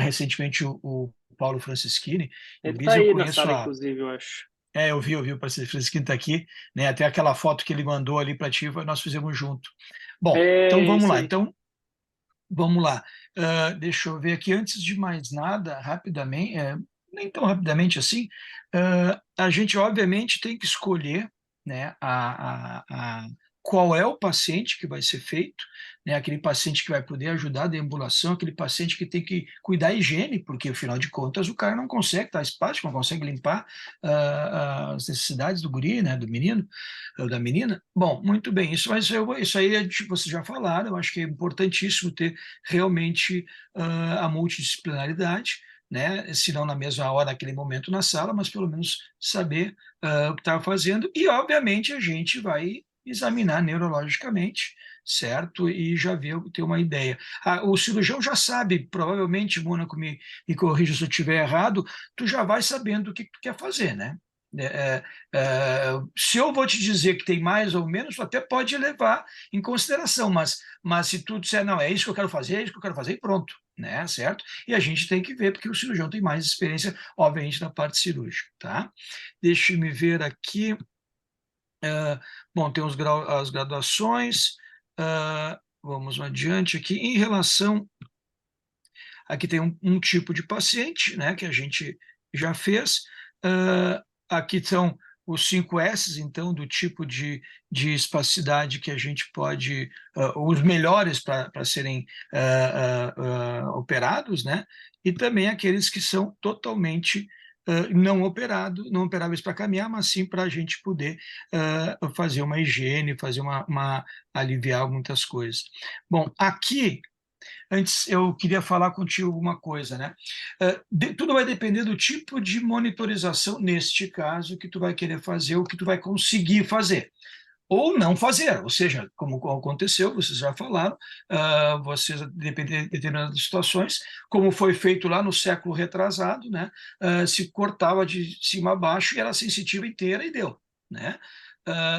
B: recentemente o Paulo Francischini. O
A: Ele tá
B: Bise eu
A: aí na
B: conheço
A: sala, inclusive, eu acho.
B: eu vi o Francisquinho está aqui, né? Até aquela foto que ele mandou ali para ti, nós fizemos junto. Bom, então
A: É
B: vamos
A: isso
B: lá.
A: aí.
B: Então, vamos lá. Deixa eu ver aqui, antes de mais nada, rapidamente, nem tão rapidamente assim, a gente obviamente tem que escolher, né, qual é o paciente que vai ser feito, né, aquele paciente que vai poder ajudar a deambulação, aquele paciente que tem que cuidar da higiene, porque afinal de contas o cara não consegue estar espástico, não consegue limpar as necessidades do guri, né, do menino, ou da menina. Bom, muito bem, isso aí vocês já falaram, eu acho que é importantíssimo ter realmente a multidisciplinaridade, né? Se não na mesma hora, naquele momento na sala, mas pelo menos saber o que estava fazendo. E, obviamente, a gente vai examinar neurologicamente, certo? E já ver, ter uma ideia. O cirurgião já sabe, provavelmente, Mônaco, me corrija se eu estiver errado, tu já vai sabendo o que tu quer fazer, né? Se eu vou te dizer que tem mais ou menos, tu até pode levar em consideração, mas se tu disser, não, é isso que eu quero fazer, é isso que eu quero fazer, e pronto, né, certo? E a gente tem que ver, porque o cirurgião tem mais experiência, obviamente, na parte cirúrgica, tá? Deixa-me ver aqui. Bom, tem as graduações, vamos adiante aqui. Em relação, aqui tem um tipo de paciente, né, que a gente já fez. Aqui estão os 5 S, então, do tipo de espacidade que a gente pode, os melhores para serem operados, né? E também aqueles que são totalmente não operáveis para caminhar, mas sim para a gente poder fazer uma higiene, fazer aliviar muitas coisas. Bom, aqui antes eu queria falar contigo alguma coisa, né? Tudo vai depender do tipo de monitorização, neste caso, que tu vai querer fazer, o que tu vai conseguir fazer. Ou não fazer, ou seja, como aconteceu, vocês já falaram, vocês, dependendo de determinadas situações, como foi feito lá no século retrasado, né? Se cortava de cima a baixo e era sensitiva inteira e deu, né?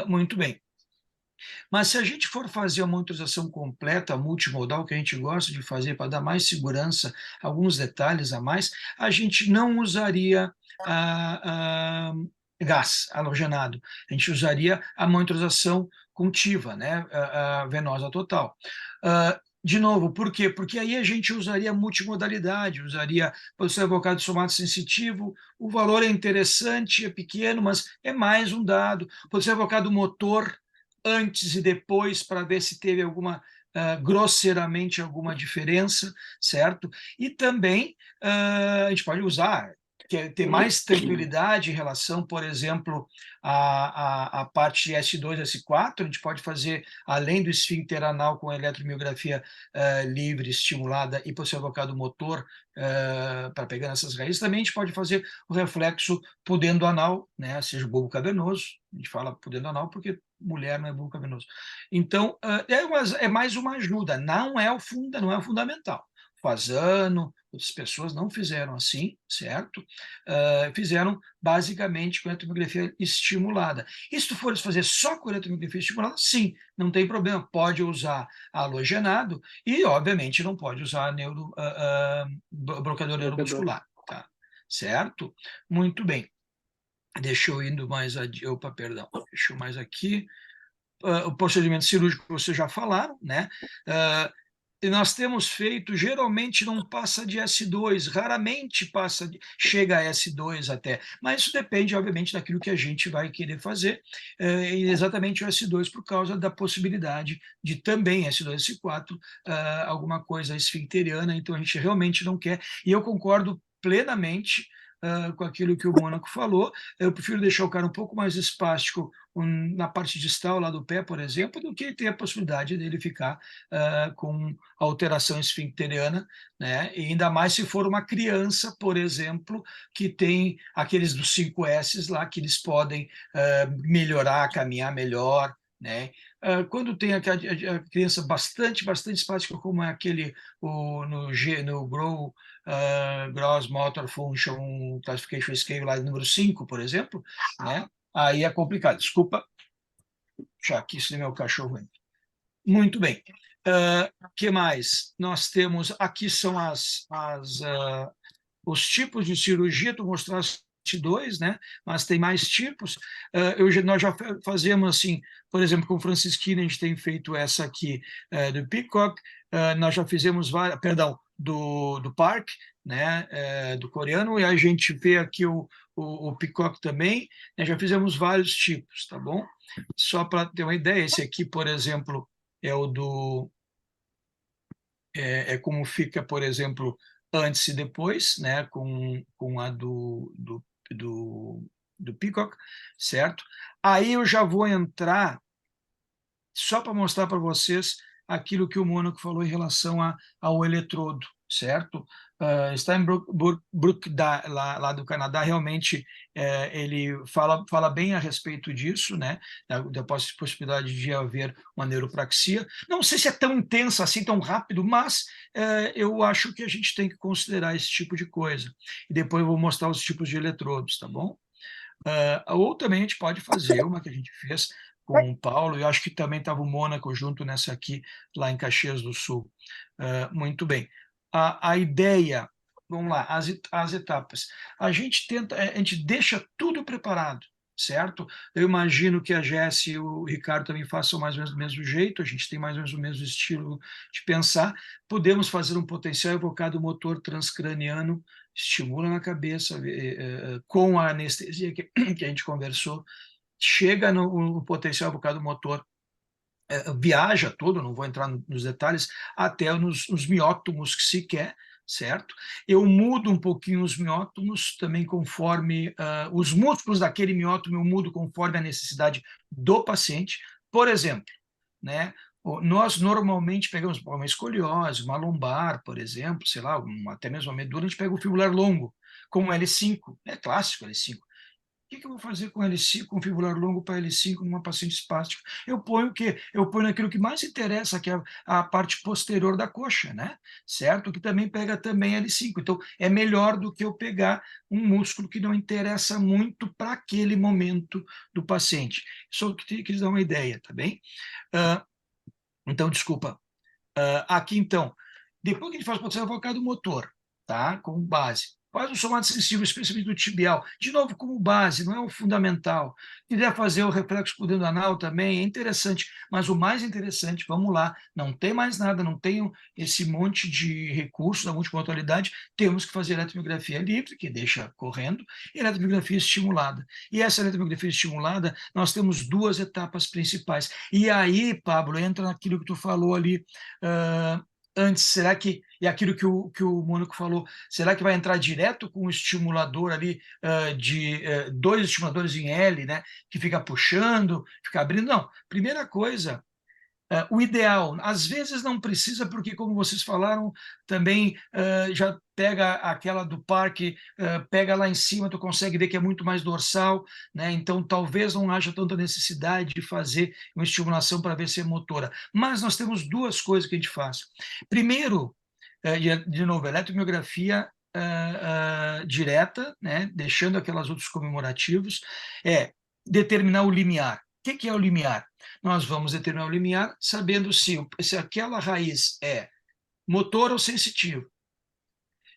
B: Muito bem. Mas se a gente for fazer uma monitorização completa, multimodal, que a gente gosta de fazer para dar mais segurança, alguns detalhes a mais, a gente não usaria gás halogenado. A gente usaria a monitorização contiva, né, a venosa total. De novo, por quê? Porque aí a gente usaria multimodalidade, usaria posição evocada de somato sensitivo, o valor é interessante, é pequeno, mas é mais um dado. Posição evocada do motor, antes e depois, para ver se teve grosseiramente alguma diferença, certo? E também a gente pode usar quer ter mais tranquilidade em relação, por exemplo, à parte de S2, S4, a gente pode fazer, além do esfíncter anal com eletromiografia livre, estimulada e possível avocado motor para pegar nessas raízes, também a gente pode fazer o reflexo pudendo anal, né, seja o bulbo cavernoso, a gente fala pudendo anal porque mulher não é bulbo cavernoso. Então, é mais uma ajuda, não é o fundamental. Fasano, outras pessoas não fizeram assim, certo? Fizeram basicamente com eletromiografia estimulada. E se tu fores fazer só com eletromiografia estimulada, sim, não tem problema, pode usar halogenado e, obviamente, não pode usar bloqueador neuromuscular, tá? Certo? Muito bem. Deixa eu indo mais opa, perdão, deixa eu mais aqui. O procedimento cirúrgico vocês já falaram, né? E nós temos feito, geralmente não passa de S2, raramente chega a S2 até, mas isso depende, obviamente, daquilo que a gente vai querer fazer, e exatamente o S2 por causa da possibilidade de também S2, S4, alguma coisa esfincteriana, então a gente realmente não quer, e eu concordo plenamente com aquilo que o Mônaco falou, eu prefiro deixar o cara um pouco mais espástico na parte distal lá do pé, por exemplo, do que ter a possibilidade dele ficar com alteração esfincteriana, né? E ainda mais se for uma criança, por exemplo, que tem aqueles dos 5S lá, que eles podem melhorar, caminhar melhor, né? Quando tem a criança bastante espástica, como é aquele no Grow Gross Motor Function Classification Scale lá número 5, por exemplo, né? Aí é complicado. Desculpa, já que isso é meu cachorro. Muito bem. Que mais? Nós temos, aqui são os tipos de cirurgia, tu mostraste dois, né? Mas tem mais tipos. Nós já fazemos assim, por exemplo, com o Francisquini, a gente tem feito essa aqui do Peacock, nós já fizemos várias, perdão, do Park, né? Do coreano, e a gente vê aqui o Peacock também, né? Já fizemos vários tipos, tá bom? Só para ter uma ideia, esse aqui, por exemplo, é o do como fica, por exemplo, antes e depois, né, com a do Peacock, certo? Aí eu já vou entrar só para mostrar para vocês aquilo que o Mônaco falou em relação ao eletrodo, certo? Steinbrück, lá do Canadá, realmente ele fala bem a respeito disso, né? Da possibilidade de haver uma neuropraxia. Não sei se é tão intensa assim, tão rápido, mas eu acho que a gente tem que considerar esse tipo de coisa. E depois eu vou mostrar os tipos de eletrodos, tá bom? Ou também a gente pode fazer uma que a gente fez com o Paulo, e acho que também estava o Mônaco junto nessa aqui, lá em Caxias do Sul. Muito bem. A ideia, vamos lá, as etapas. A gente deixa tudo preparado, certo? Eu imagino que a Jéssica e o Ricardo também façam mais ou menos do mesmo jeito, a gente tem mais ou menos o mesmo estilo de pensar. Podemos fazer um potencial evocado motor transcraniano, estimula na cabeça, com a anestesia que a gente conversou, chega no potencial evocado motor, viaja todo, não vou entrar nos detalhes, até nos miótomos que se quer, certo? Eu mudo um pouquinho os miótomos também conforme os músculos daquele miótomo, eu mudo conforme a necessidade do paciente. Por exemplo, né? Nós normalmente pegamos uma escoliose, uma lombar, por exemplo, sei lá, até mesmo uma medula, a gente pega o fibular longo, como L5, é clássico L5. O que eu vou fazer com L5, com fibular longo para L5 numa paciente espástica? Eu ponho o quê? Eu ponho naquilo que mais interessa, que é a parte posterior da coxa, né? Certo? Que também pega também L5. Então, é melhor do que eu pegar um músculo que não interessa muito para aquele momento do paciente. Só que quis dar uma ideia, tá bem? Então, desculpa. Aqui, então, depois que a gente faz o potencial evocado motor, tá? Como base. Faz um somado sensível, especialmente do tibial. De novo, como base, não é o fundamental. Se quiser fazer o reflexo por dentro do anal também, é interessante. Mas o mais interessante, vamos lá, não tem mais nada, não tem esse monte de recursos da multimodalidade, temos que fazer eletromiografia livre, que deixa correndo, e eletromiografia estimulada. E essa eletromiografia estimulada, nós temos duas etapas principais. E aí, Pablo, entra naquilo que tu falou ali antes, será que, e aquilo que o Mônaco falou, será que vai entrar direto com o estimulador ali, dois estimuladores em L, né, que fica puxando, fica abrindo? Não, primeira coisa, o ideal, às vezes não precisa, porque, como vocês falaram, também já pega aquela do parque, pega lá em cima, tu consegue ver que é muito mais dorsal, né? Então talvez não haja tanta necessidade de fazer uma estimulação para ver se é motora. Mas nós temos duas coisas que a gente faz. Primeiro, de novo, eletromiografia direta, né? Deixando aquelas outros comemorativos, é determinar o limiar. O que é o limiar? Nós vamos determinar o limiar sabendo se aquela raiz é motor ou sensitiva.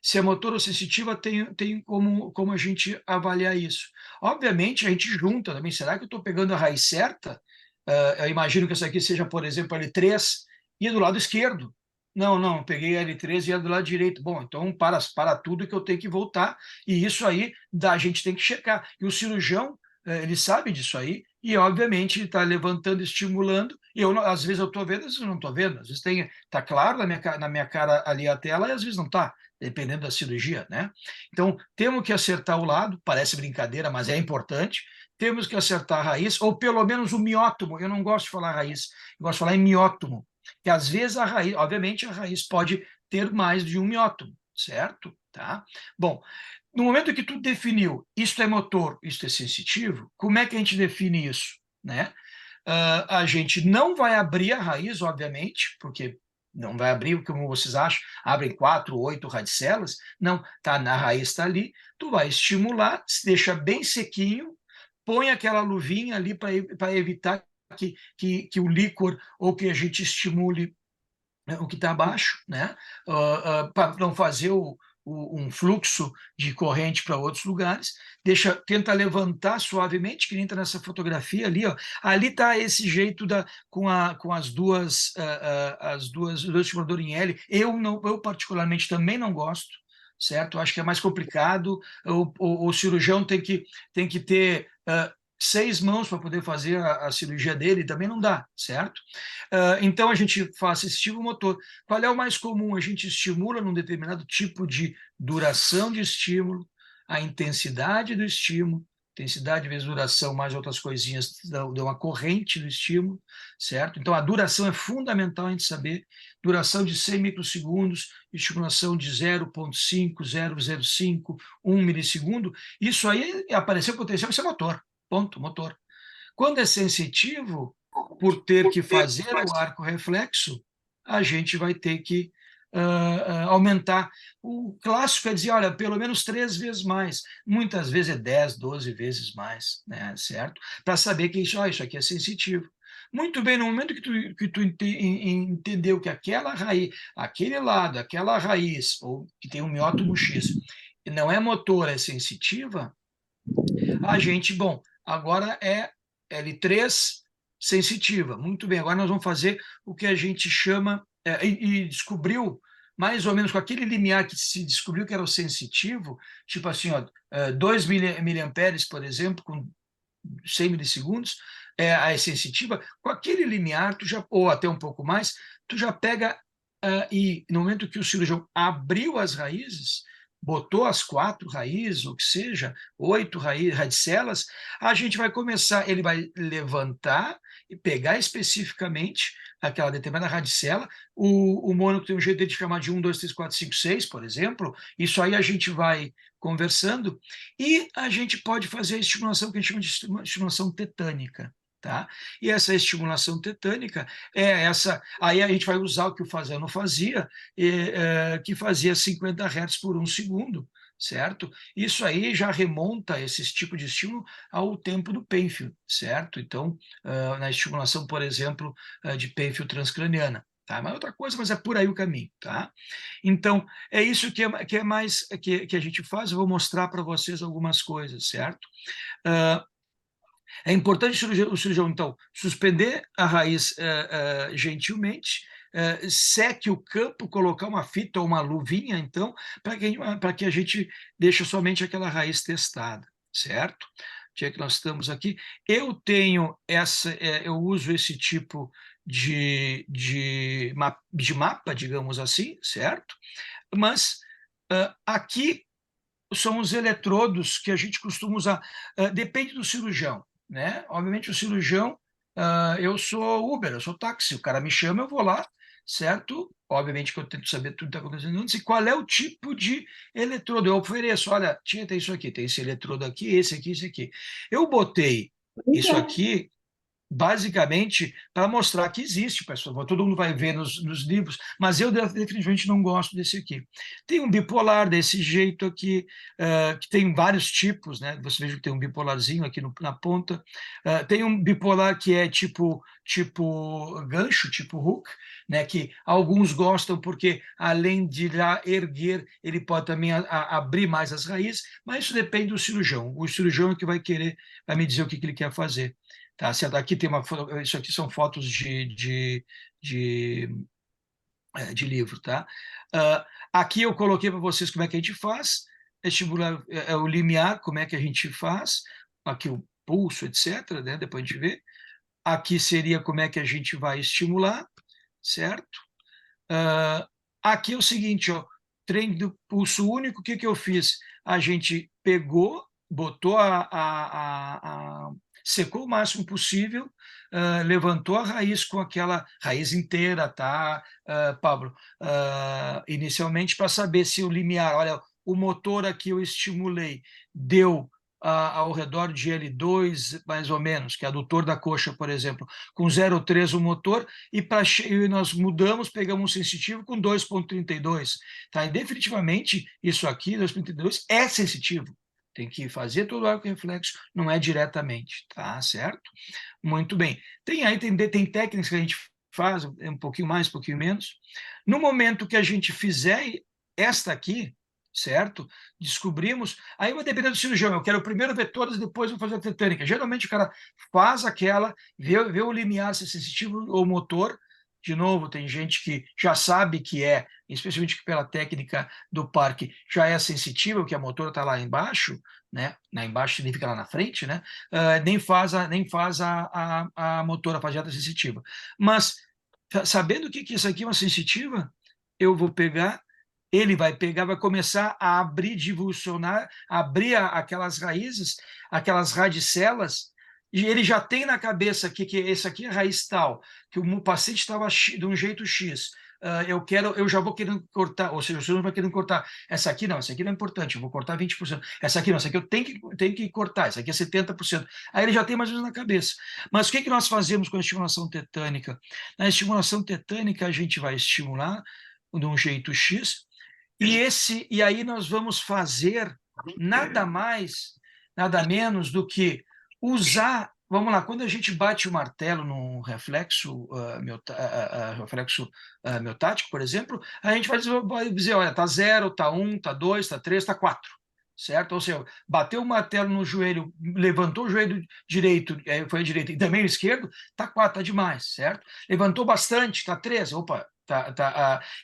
B: Se é motor ou sensitiva, tem como a gente avaliar isso. Obviamente, a gente junta também. Será que eu estou pegando a raiz certa? Eu imagino que essa aqui seja, por exemplo, L3 e do lado esquerdo. Não, peguei L3 e é do lado direito. Bom, então para tudo que eu tenho que voltar. E isso aí a gente tem que checar. E o cirurgião, ele sabe disso aí, e obviamente ele está levantando, estimulando, e às vezes eu estou vendo, às vezes eu não estou vendo, às vezes está claro na minha cara ali a tela, e às vezes não está, dependendo da cirurgia, né? Então, temos que acertar o lado, parece brincadeira, mas é importante, temos que acertar a raiz, ou pelo menos o miótomo, eu não gosto de falar raiz, eu gosto de falar em miótomo, que às vezes a raiz, obviamente a raiz pode ter mais de um miótomo, certo? Tá? Bom, no momento que tu definiu isto é motor, isto é sensitivo, como é que a gente define isso? Né? A gente não vai abrir a raiz, obviamente, porque não vai abrir, como vocês acham, abrem 4, 8 radicelas, não, tá, na raiz está ali, tu vai estimular, se deixa bem sequinho, põe aquela luvinha ali para evitar que o líquor ou que a gente estimule o que está abaixo, né? Para não fazer um fluxo de corrente para outros lugares, tenta levantar suavemente, que nem está nessa fotografia ali, ó. Ali está esse jeito com as duas, o dois estimuladores em L. Eu particularmente também não gosto, certo? Acho que é mais complicado. O cirurgião tem que ter 6 mãos para poder fazer a cirurgia dele, também não dá, certo? Então a gente faz esse estímulo motor. Qual é o mais comum? A gente estimula num determinado tipo de duração de estímulo, a intensidade do estímulo, intensidade vezes duração, mais outras coisinhas, dá uma corrente do estímulo, certo? Então a duração é fundamental a gente saber. Duração de 100 microsegundos, estimulação de 0,5, 0,05, 1 milissegundo. Isso aí, apareceu potencial, isso é motor. Ponto, motor. Quando é sensitivo, por ter que fazer o arco reflexo, a gente vai ter que aumentar. O clássico é dizer, olha, pelo menos 3 vezes mais. Muitas vezes é 10, 12 vezes mais, né, certo? Para saber que isso aqui é sensitivo. Muito bem, no momento que tu entendeu que aquela raiz, aquele lado, aquela raiz, ou que tem um miótomo X, não é motor, é sensitiva, a gente, bom, agora é L3 sensitiva. Muito bem, agora nós vamos fazer o que a gente chama, e descobriu, mais ou menos com aquele limiar que se descobriu que era o sensitivo, tipo assim, 2 miliamperes, por exemplo, com 100 milissegundos, a sensitiva, com aquele limiar, ou até um pouco mais, tu já pega, e no momento que o cirurgião abriu as raízes, botou as 4 raízes, ou que seja, 8 radicelas, a gente vai começar, ele vai levantar e pegar especificamente aquela determinada radicela. O Mônaco tem um jeito de chamar de 1, 2, 3, 4, 5, 6, por exemplo. Isso aí a gente vai conversando e a gente pode fazer a estimulação que a gente chama de estimulação tetânica. Tá? E essa estimulação tetânica é essa. Aí a gente vai usar o que o Fasano fazia, que fazia 50 Hz por 1 segundo, certo? Isso aí já remonta esse tipo de estímulo ao tempo do Penfield, certo? Então, na estimulação, por exemplo, de Penfield transcraniana. Tá? Mas outra coisa, mas é por aí o caminho. Tá? Então, é isso que é mais que a gente faz. Eu vou mostrar para vocês algumas coisas, certo? É importante o cirurgião, então, suspender a raiz gentilmente, seque o campo, colocar uma fita ou uma luvinha, então, para que a gente deixe somente aquela raiz testada, certo? Já que nós estamos aqui, eu uso esse tipo de mapa, digamos assim, certo? Mas aqui são os eletrodos que a gente costuma usar. Depende do cirurgião, né? Obviamente o cirurgião, eu sou Uber, eu sou táxi, o cara me chama, eu vou lá, certo? Obviamente que eu tento saber tudo que está acontecendo antes, e qual é o tipo de eletrodo. Eu ofereço, olha, tem isso aqui, tem esse eletrodo aqui, esse aqui, esse aqui. Eu botei isso aqui basicamente para mostrar que existe, pessoal. Todo mundo vai ver nos livros, mas eu definitivamente não gosto desse aqui. Tem um bipolar desse jeito aqui, que tem vários tipos, né? Você veja que tem um bipolarzinho aqui na ponta. Tem um bipolar que é tipo gancho, tipo hook, né? Que alguns gostam porque, além de já erguer, ele pode também abrir mais as raízes, mas isso depende do cirurgião. O cirurgião é que vai me dizer o que ele quer fazer. Tá, aqui tem isso aqui são fotos de livro, tá? Aqui eu coloquei para vocês como é que a gente faz, estimular o limiar, como é que a gente faz, aqui o pulso, etc., né? Depois a gente vê. Aqui seria como é que a gente vai estimular, certo? Aqui é o seguinte, ó, treino do pulso único, o que eu fiz? A gente pegou, botou secou o máximo possível, levantou a raiz com aquela raiz inteira, tá, Pablo? Inicialmente para saber se o limiar, olha, o motor aqui eu estimulei, deu ao redor de L2, mais ou menos, que é adutor da coxa, por exemplo, com 0,3 o motor, e nós mudamos, pegamos um sensitivo com 2,32. Tá? E definitivamente, isso aqui, 2,32, é sensitivo. Tem que fazer todo o arco reflexo, não é diretamente, tá certo? Muito bem. Tem técnicas que a gente faz, um pouquinho mais, um pouquinho menos. No momento que a gente fizer esta aqui, certo? Descobrimos, aí vai depender do cirurgião, eu quero primeiro ver todas, depois vou fazer a tetânica. Geralmente o cara faz aquela, vê o limiar se é sensitivo ou motor. De novo, tem gente que já sabe que é, especialmente pela técnica do parque, já é sensitivo, que a motor está lá embaixo, né? Lá embaixo significa lá na frente, né? Nem faz a motora, faz dieta sensitiva. Mas, sabendo que isso aqui é uma sensitiva, eu vou pegar, ele vai pegar, vai começar a abrir, divulsionar, abrir aquelas raízes, aquelas radicelas, e ele já tem na cabeça que esse aqui é raiz tal, que o paciente estava de um jeito X, eu já vou querendo cortar, ou seja, o senhor vai querendo cortar, essa aqui não é importante, eu vou cortar 20%, essa aqui não, essa aqui eu tenho que cortar, essa aqui é 70%, aí ele já tem mais ou menos na cabeça. Mas o que nós fazemos com a estimulação tetânica? Na estimulação tetânica a gente vai estimular de um jeito X, e aí nós vamos fazer nada mais, nada menos do que usar, vamos lá, quando a gente bate o martelo num reflexo, reflexo miotático, por exemplo, a gente vai dizer, olha, está 0, está 1, está 2, está 3, está 4, certo? Ou seja, bateu o martelo no joelho, levantou o joelho direito, foi a direita, e também o esquerdo, está 4, está demais, certo? Levantou bastante, está 3, opa,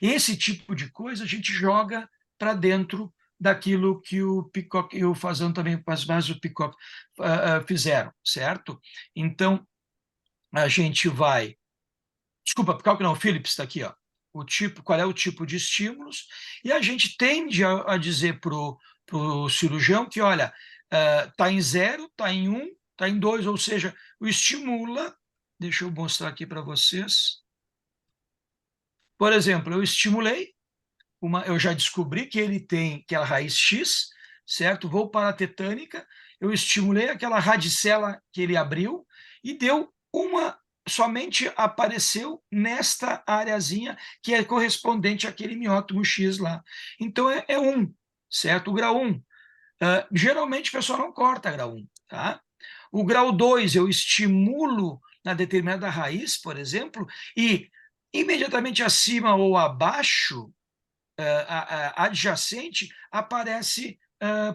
B: esse tipo de coisa a gente joga para dentro daquilo que o Peacock e o Fazano também, mas o Peacock fizeram, certo? Então, a gente vai... Desculpa, Peacock não, o Phillips está aqui, ó. Qual é o tipo de estímulos, e a gente tende a dizer para o cirurgião que, olha, está em 0, está em 1, está em 2, ou seja, o estimula, deixa eu mostrar aqui para vocês. Por exemplo, eu estimulei, eu já descobri que ele tem aquela raiz X, certo? Vou para a tetânica, eu estimulei aquela radicela que ele abriu e deu somente apareceu nesta areazinha que é correspondente àquele miótomo X lá. Então é 1, certo? O grau 1. Geralmente o pessoal não corta grau 1, tá? O grau 2 eu estimulo na determinada raiz, por exemplo, e imediatamente acima ou abaixo, adjacente, aparece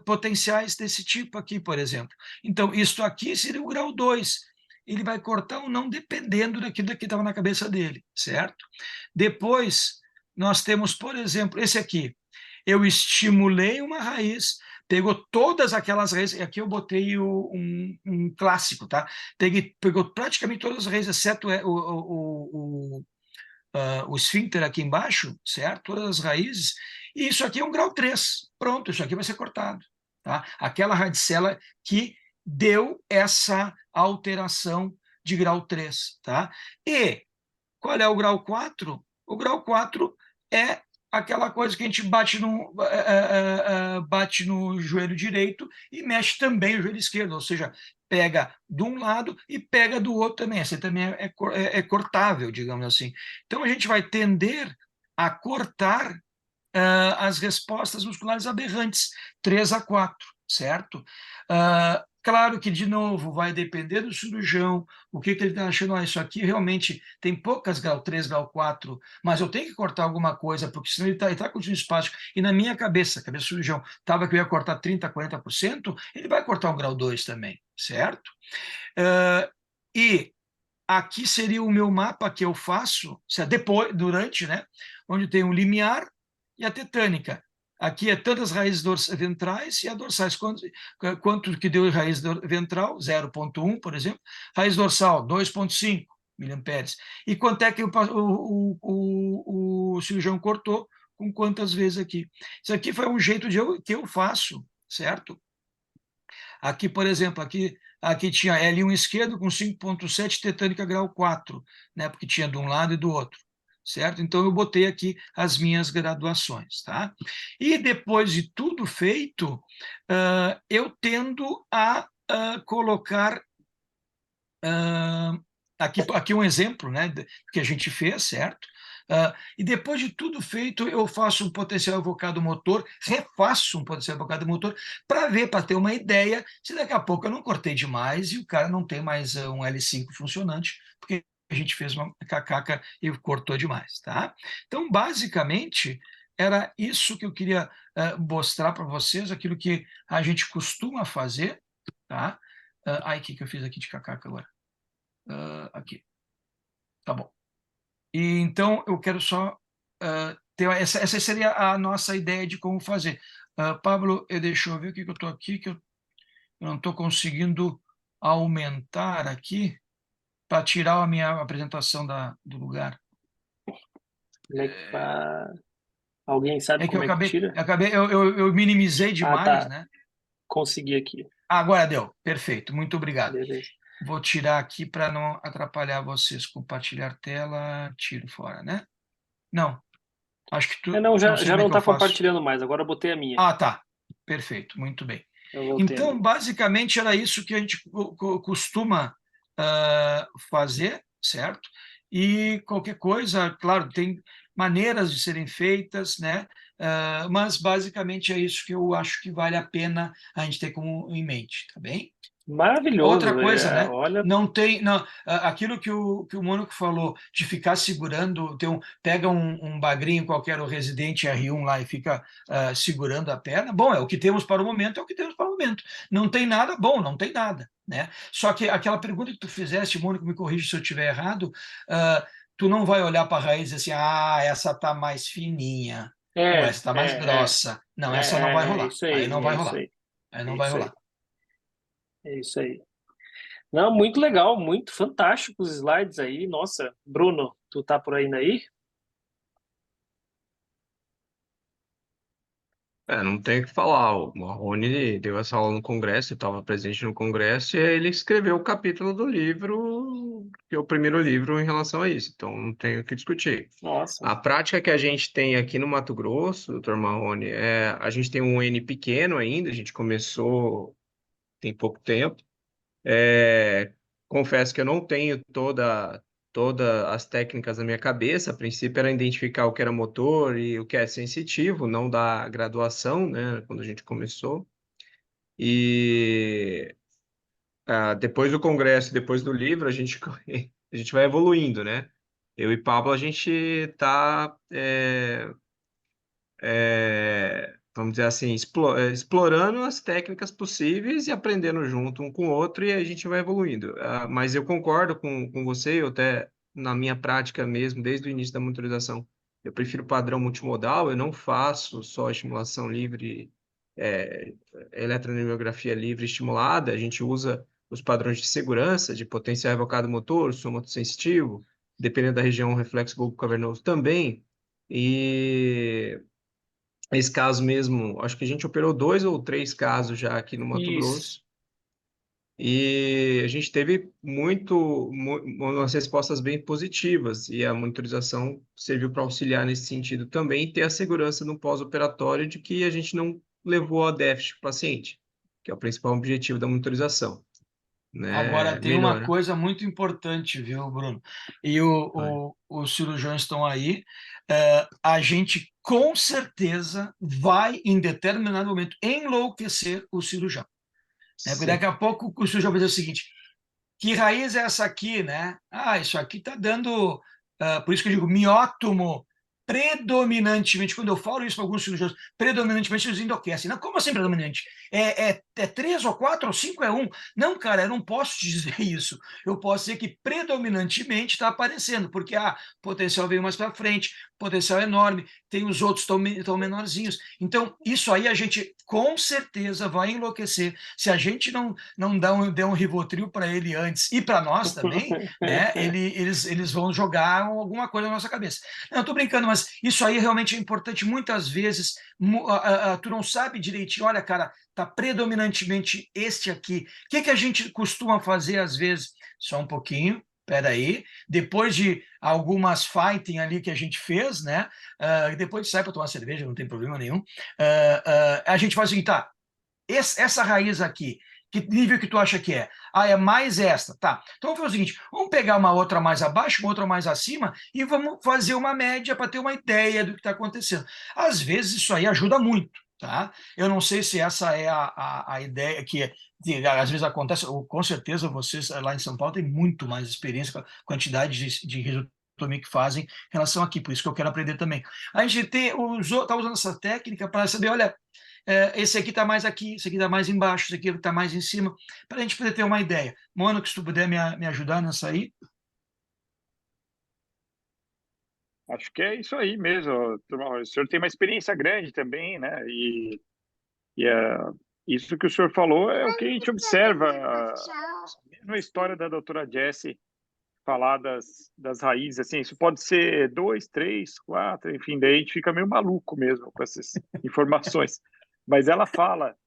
B: potenciais desse tipo aqui, por exemplo. Então, isto aqui seria o grau 2. Ele vai cortar ou não, dependendo daquilo que estava na cabeça dele, certo? Depois, nós temos, por exemplo, esse aqui. Eu estimulei uma raiz, pegou todas aquelas raízes, aqui eu botei um clássico, tá? Pegou praticamente todas as raízes, exceto o esfíncter aqui embaixo, certo? Todas as raízes, e isso aqui é um grau 3. Pronto, isso aqui vai ser cortado, tá? Aquela radicela que deu essa alteração de grau 3, tá? E qual é o grau 4? O grau 4 é aquela coisa que a gente bate no joelho direito e mexe também o joelho esquerdo, ou seja, pega de um lado e pega do outro também. Essa também é cortável, digamos assim. Então a gente vai tender a cortar as respostas musculares aberrantes, 3 a 4, certo? Claro que, de novo, vai depender do cirurgião, o que ele está achando, isso aqui realmente tem poucas grau 3, grau 4, mas eu tenho que cortar alguma coisa, porque senão ele está com o espástico, e na minha cabeça do cirurgião, estava que eu ia cortar 30%, 40%, ele vai cortar um grau 2 também, certo? E aqui seria o meu mapa que eu faço, depois, durante, né? Onde tem o limiar e a tetânica. Aqui é tantas raízes ventrais e a dorsais. Quanto que deu raiz ventral? 0,1, por exemplo. Raiz dorsal, 2,5 miliamperes. E quanto é que o cirurgião cortou? Com quantas vezes aqui? Isso aqui foi um jeito que eu faço, certo? Aqui, por exemplo, aqui tinha L1 esquerdo com 5,7, tetânica grau 4, né? Porque tinha de um lado e do outro, certo? Então eu botei aqui as minhas graduações, tá? E depois de tudo feito, eu tendo a colocar aqui um exemplo, né, que a gente fez, certo? E depois de tudo feito, eu faço um potencial evocado motor, refaço um potencial evocado motor, para ver, para ter uma ideia, se daqui a pouco eu não cortei demais e o cara não tem mais um L5 funcionante, porque a gente fez uma cacaca e cortou demais, tá? Então, basicamente, era isso que eu queria mostrar para vocês, aquilo que a gente costuma fazer, tá? Ai, o que eu fiz aqui de cacaca agora? Aqui. Tá bom. E então eu quero só ter essa seria a nossa ideia de como fazer. Pablo, deixa eu ver o que eu estou aqui, que eu não estou conseguindo aumentar aqui para tirar a minha apresentação do lugar.
A: Como é que faz? Alguém sabe
B: É que
A: como é que tira?
B: eu minimizei demais,
A: Tá.
B: né?
A: Consegui aqui.
B: Agora deu. Perfeito. Muito obrigado.
A: Beleza.
B: Vou tirar aqui para não atrapalhar vocês. Compartilhar tela, tiro fora, né? Não. Acho que
A: Não,
B: não sei
A: já
B: como é
A: não
B: que eu
A: está
B: faço.
A: compartilhando mais. Agora eu botei a minha.
B: Tá. Perfeito, muito bem.
A: Eu voltei a
B: Então,
A: minha.
B: basicamente, era isso que a gente costuma fazer, certo? E qualquer coisa, claro, tem maneiras de serem feitas, né? Mas basicamente é isso que eu acho que vale a pena a gente ter em mente, tá bem? Outra
A: Maravilhoso.
B: coisa, né?
A: Olha,
B: Não, aquilo que o Mônaco falou, de ficar segurando, pega um bagrinho qualquer, o Residente R1 lá e fica segurando a perna. Bom, é o que temos para o momento, é o que temos para o momento. Não tem nada, bom, não tem nada, né? Só que aquela pergunta que tu fizeste, Mônaco, me corrige se eu estiver errado, tu não vai olhar para a raiz e assim, essa está mais fininha, ou essa está mais grossa. Não, essa não vai rolar.
A: isso
B: Aí não
A: aí,
B: vai
A: é isso
B: rolar.
A: aí,
B: Aí não
A: é
B: vai
A: isso aí,
B: rolar.
A: é isso aí. Não, muito legal, muito fantástico os slides aí. Nossa, Bruno, tu tá por aí aí?
D: Não tem o que falar. O Marrone deu essa aula no congresso, eu estava presente no congresso, e aí ele escreveu o capítulo do livro, que é o primeiro livro em relação a isso. Então, não tem o que discutir.
A: Nossa,
D: A prática que a gente tem aqui no Mato Grosso, doutor Marrone, a gente tem um N pequeno ainda, a gente começou tem pouco tempo. Confesso que eu não tenho todas as técnicas na minha cabeça. A princípio era identificar o que era motor e o que é sensitivo, não da graduação, né, quando a gente começou. E depois do congresso, depois do livro, a gente vai evoluindo, né? Eu e Pablo, a gente está, vamos dizer assim, explorando as técnicas possíveis e aprendendo junto um com o outro, e aí a gente vai evoluindo. Mas eu concordo com você, eu até na minha prática mesmo, desde o início da monitorização, eu prefiro padrão multimodal, eu não faço só estimulação livre é, eletromiografia livre estimulada, a gente usa os padrões de segurança de potencial evocado motor, som motossensitivo, dependendo da região, o reflexo bulbo cavernoso também. E esse caso mesmo, acho que a gente operou 2 ou 3 casos já aqui no Mato
A: Isso.
D: Grosso. E a gente teve umas respostas bem positivas, e a monitorização serviu para auxiliar nesse sentido também, e ter a segurança no pós-operatório de que a gente não levou a déficit para o paciente, que é o principal objetivo da monitorização,
B: Agora
D: né?
B: tem uma
D: Melhora.
B: coisa muito importante, viu, Bruno? E
D: Vai.
B: os cirurgiões estão aí. A gente com certeza vai, em determinado momento, enlouquecer o cirurgião, né? Porque daqui
D: Sim.
B: a pouco o cirurgião vai dizer o seguinte: que raiz é essa aqui, né? Ah, isso aqui está dando. Por isso que eu digo miótomo. Predominantemente, quando eu falo isso para alguns cirurgiões, predominantemente eles endoquecem. Não, como assim predominante? É 3 ou 4 ou 5 é um? Não, cara, eu não posso te dizer isso. Eu posso dizer que predominantemente está aparecendo, porque potencial veio mais para frente, potencial é enorme, tem os outros tão menorzinhos. Então, isso aí a gente com certeza vai enlouquecer. Se a gente não der um Rivotril para ele antes e para nós também, né? Eles vão jogar alguma coisa na nossa cabeça. Não, eu tô brincando, mas isso aí realmente é importante. Muitas vezes tu não sabe direitinho, olha, cara, tá predominantemente este aqui. O que a gente costuma fazer às vezes? Só um pouquinho. Peraí, depois de algumas fighting ali que a gente fez, né? Depois sai para tomar cerveja, não tem problema nenhum. A gente faz o seguinte, tá? Essa raiz aqui, que nível que tu acha que é? Ah, é mais esta, tá. Então vamos fazer o seguinte, vamos pegar uma outra mais abaixo, uma outra mais acima e vamos fazer uma média para ter uma ideia do que está acontecendo. Às vezes isso aí ajuda muito, tá? Eu não sei se essa é a ideia que às vezes acontece, ou com certeza vocês lá em São Paulo têm muito mais experiência com a quantidade de risotomia que fazem em relação aqui, por isso que eu quero aprender também. A gente tá usando essa técnica para saber, olha, esse aqui está mais aqui, esse aqui está mais embaixo, esse aqui está mais em cima, para a gente poder ter uma ideia. Mônaco, se tu puder me ajudar nessa aí.
C: Acho que é isso aí mesmo, turma. O senhor tem uma experiência grande também, né? E isso que o senhor falou é o que a gente observa. A mesma história da doutora Jessie falar das raízes, assim, isso pode ser 2, 3, 4, enfim, daí a gente fica meio maluco mesmo com essas informações. Mas ela fala,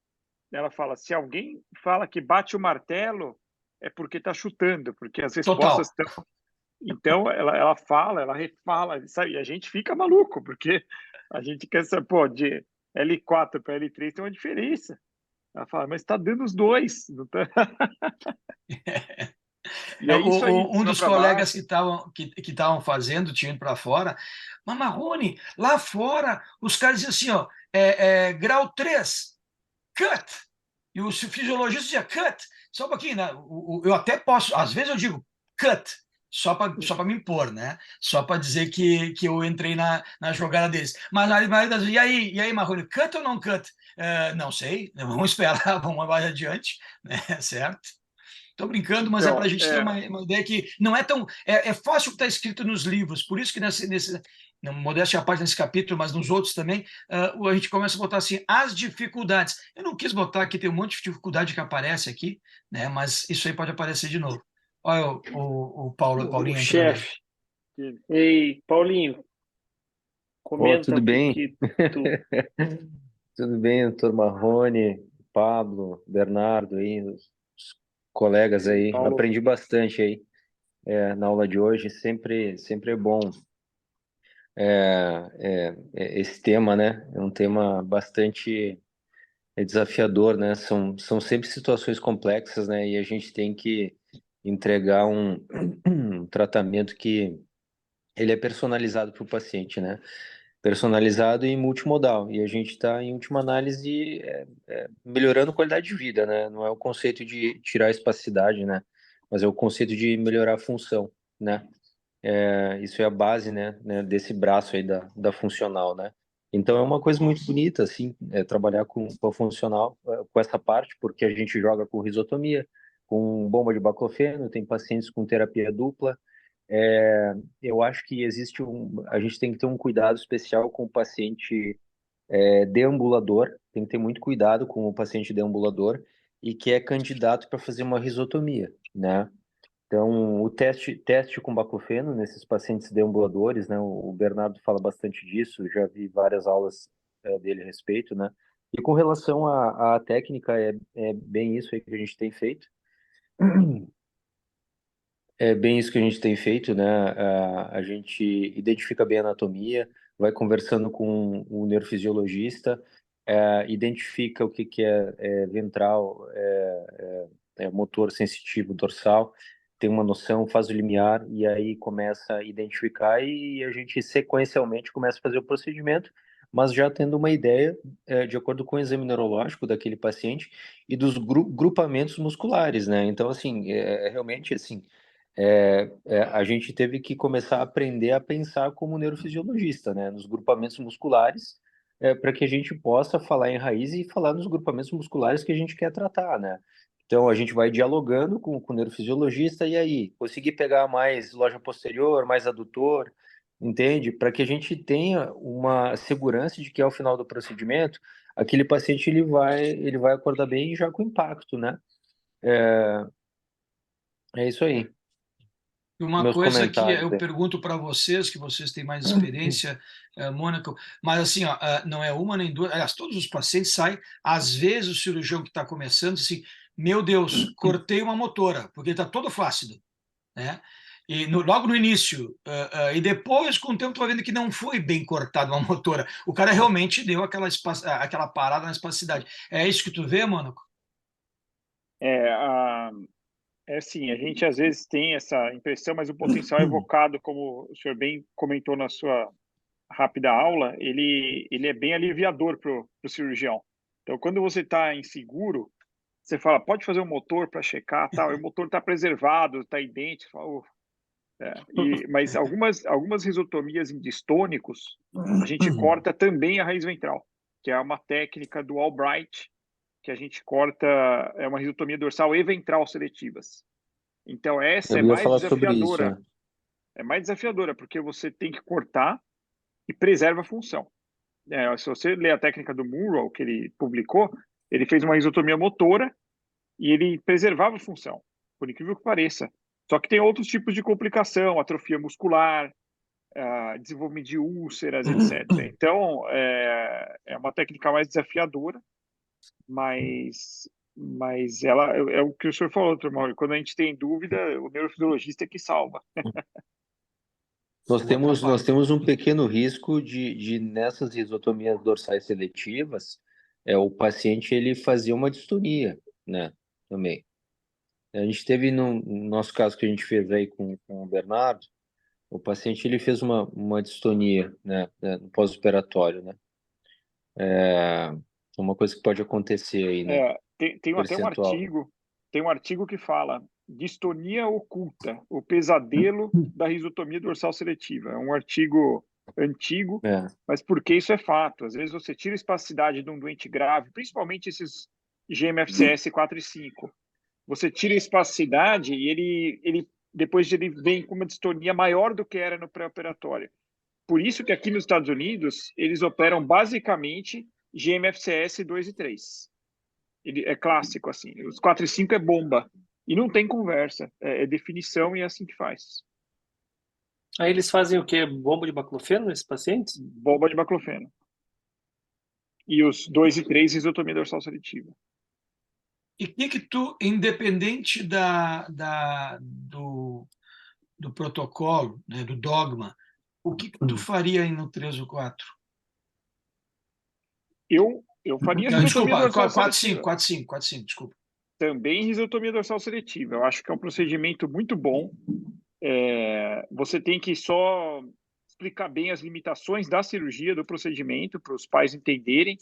C: se alguém fala que bate o martelo, é porque está chutando, porque as respostas
B: Total.
C: estão. Então, ela fala, ela refala, sabe? E a gente fica maluco, porque a gente quer saber, pô, de L4 para L3 tem uma diferença. Ela fala, mas está dando os dois. Não tá... E é isso aí, de
B: Um
C: cima
B: dos
C: para
B: colegas
C: baixo.
B: que estavam fazendo, tinha ido para fora, mas Marrone, lá fora, os caras diziam assim, ó, grau 3 cut. E o fisiologista dizia cut. Só um pouquinho, né? Eu até posso, às vezes eu digo cut, só para me impor, né? Só para dizer que eu entrei na jogada deles. Mas na maioria das vezes, e aí, Marrone, cut ou não cut? Não sei, vamos esperar, vamos mais adiante, né? Certo? Estou brincando, mas é para a
C: Então,
B: gente ter uma ideia que não é tão. É fácil o que está escrito nos livros, por isso que não, modéstia à parte nesse capítulo, mas nos outros também, a gente começa a botar assim, as dificuldades. Eu não quis botar aqui, tem um monte de dificuldade que aparece aqui, né? Mas isso aí pode aparecer de novo. Olha o
A: O
B: Paulinho entrando aí.
A: chefe. Ei, Paulinho,
E: Ô,
A: comenta
E: tudo
A: o que
E: bem?
A: que tu...
E: Tudo bem, doutor Marrone, Pablo, Bernardo aí, os colegas
A: Ei,
E: aí.
A: Paulo,
E: Aprendi bastante aí na aula de hoje. Sempre é bom esse tema, né? É um tema bastante desafiador, né? São sempre situações complexas, né? E a gente tem que entregar um tratamento que ele é personalizado para o paciente, né? Personalizado e multimodal. E a gente está, em última análise, melhorando a qualidade de vida, né? Não é o conceito de tirar a espacidade, né? Mas é o conceito de melhorar a função, né? Isso é a base, né, desse braço aí da funcional, né? Então é uma coisa muito bonita, assim, trabalhar com a funcional, com essa parte, porque a gente joga com risotomia, com bomba de baclofeno, tem pacientes com terapia dupla, eu acho que a gente tem que ter um cuidado especial com o paciente deambulador, tem que ter muito cuidado com o paciente deambulador e que é candidato para fazer uma risotomia, né? Então, o teste com baclofeno nesses pacientes deambuladores, né? O Bernardo fala bastante disso, já vi várias aulas dele a respeito, né? E com relação à técnica, é bem isso aí que a gente tem feito. É bem isso que a gente tem feito, né? A gente identifica bem a anatomia, vai conversando com o neurofisiologista, identifica o que é ventral, motor sensitivo dorsal, tem uma noção, faz o limiar e aí começa a identificar e a gente sequencialmente começa a fazer o procedimento, mas já tendo uma ideia, de acordo com o exame neurológico daquele paciente e dos grupamentos musculares, né? Então, assim, realmente, assim, a gente teve que começar a aprender a pensar como neurofisiologista, né, nos grupamentos musculares, para que a gente possa falar em raiz e falar nos grupamentos musculares que a gente quer tratar, né? Então a gente vai dialogando com o neurofisiologista e aí, conseguir pegar mais loja posterior, mais adutor, entende? Para que a gente tenha uma segurança de que ao final do procedimento, aquele paciente ele vai acordar bem e já com impacto, né? É isso aí.
B: E uma
E: Meus
B: coisa que
E: comentários.
B: eu pergunto para vocês, que vocês têm mais experiência, Mônaco, mas assim, ó, não é uma nem duas, aliás, todos os pacientes saem, às vezes o cirurgião que está começando, assim, meu Deus, cortei uma motora, porque está todo flácido, né? E logo no início, e depois, com o tempo, tu vai vendo que não foi bem cortada uma motora. O cara realmente deu aquela parada na espasticidade. É isso que tu vê, Mônaco?
C: É, assim, a gente às vezes tem essa impressão, mas o potencial evocado, como o senhor bem comentou na sua rápida aula, ele é bem aliviador para o cirurgião. Então, quando você está inseguro, você fala, pode fazer um motor para checar, tal, e o motor está preservado, está idêntico. Fala, mas algumas risotomias em distônicos, a gente corta também a raiz ventral, que é uma técnica do Albright, que a gente corta, é uma risotomia dorsal e ventral seletivas. Então, essa é
E: Eu ia
C: mais
E: falar sobre isso,
C: desafiadora.
E: né?
C: É mais desafiadora, porque você tem que cortar e preserva a função. Se você ler a técnica do Murrow, que ele publicou, ele fez uma risotomia motora e ele preservava a função, por incrível que pareça. Só que tem outros tipos de complicação, atrofia muscular, desenvolvimento de úlceras, etc. Então, é uma técnica mais desafiadora, mas ela é o que o senhor falou, Dr. Mauro, quando a gente tem dúvida, o neurofisiologista é que salva.
E: Nós temos um pequeno risco de nessas risotomias dorsais seletivas, o paciente ele fazia uma distonia, né? Também. A gente teve no nosso caso que a gente fez aí com o Bernardo, o paciente ele fez uma distonia, né, no pós-operatório, né? É uma coisa que pode acontecer aí, né?
C: Tem até
E: Percentual.
C: tem um artigo que fala distonia oculta, o pesadelo da risotomia dorsal seletiva. É um artigo antigo, mas porque isso é fato. Às vezes você tira a espasticidade de um doente grave, principalmente esses GMFCS 4 e 5. Você tira a espasticidade e ele depois ele vem com uma distonia maior do que era no pré-operatório. Por isso que aqui nos Estados Unidos eles operam basicamente GMFCS 2 e 3. Ele é clássico, assim. Os 4 e 5 é bomba. E não tem conversa. É definição e é assim que faz.
A: Aí eles fazem o quê? Bomba de baclofeno nesses pacientes?
C: Bomba de baclofeno. E os 2 e 3, risotomia dorsal seletiva.
B: E o que tu, independente do protocolo, né, do dogma, o que tu faria aí no 3 ou 4?
C: Eu faria
B: Não,
C: risotomia
B: desculpa,
C: dorsal
B: 4-5,
C: seletiva.
B: 4-5, 4-5, desculpa.
C: Também risotomia dorsal seletiva. Eu acho que é um procedimento muito bom. Você tem que só explicar bem as limitações da cirurgia, do procedimento, para os pais entenderem.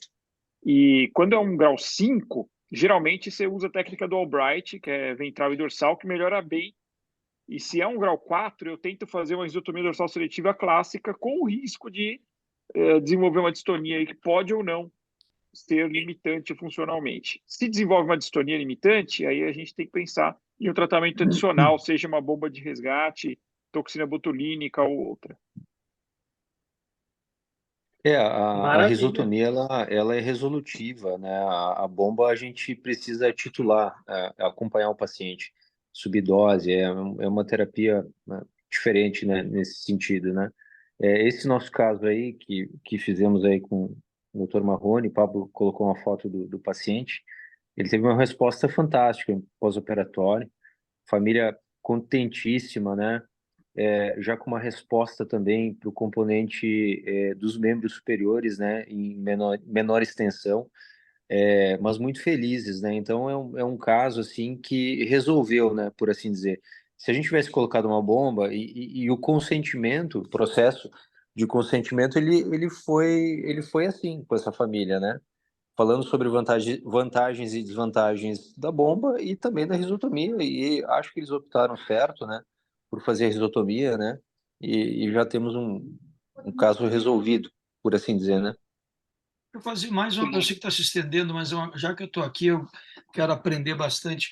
C: E quando é um grau 5, geralmente você usa a técnica do Albright, que é ventral e dorsal, que melhora bem. E se é um grau 4, eu tento fazer uma risotomia dorsal seletiva clássica com o risco de desenvolver uma distonia aí que pode ou não ser limitante funcionalmente. Se desenvolve uma distonia limitante, aí a gente tem que pensar em um tratamento adicional, seja uma bomba de resgate, toxina botulínica ou outra.
E: A
A: Maravilha.
E: risotomia ela é resolutiva, né? A bomba a gente precisa titular, acompanhar o paciente. Subdose é uma terapia, né, diferente, né, nesse sentido, né? Esse nosso caso aí que fizemos aí com o Dr. Marrone, o Pablo colocou uma foto do paciente, ele teve uma resposta fantástica pós-operatório, família contentíssima, né? Já com uma resposta também para o componente dos membros superiores, né, em menor extensão, mas muito felizes, né? Então é um caso assim que resolveu, né, por assim dizer. Se a gente tivesse colocado uma bomba e o consentimento, o processo de consentimento, ele foi assim com essa família, né? Falando sobre vantagens e desvantagens da bomba e também da risotomia, e acho que eles optaram certo, né, por fazer a risotomia, né, e já temos um caso resolvido, por assim dizer, né?
B: Eu fazer mais uma, eu sei que está se estendendo, mas já que eu estou aqui, eu quero aprender bastante.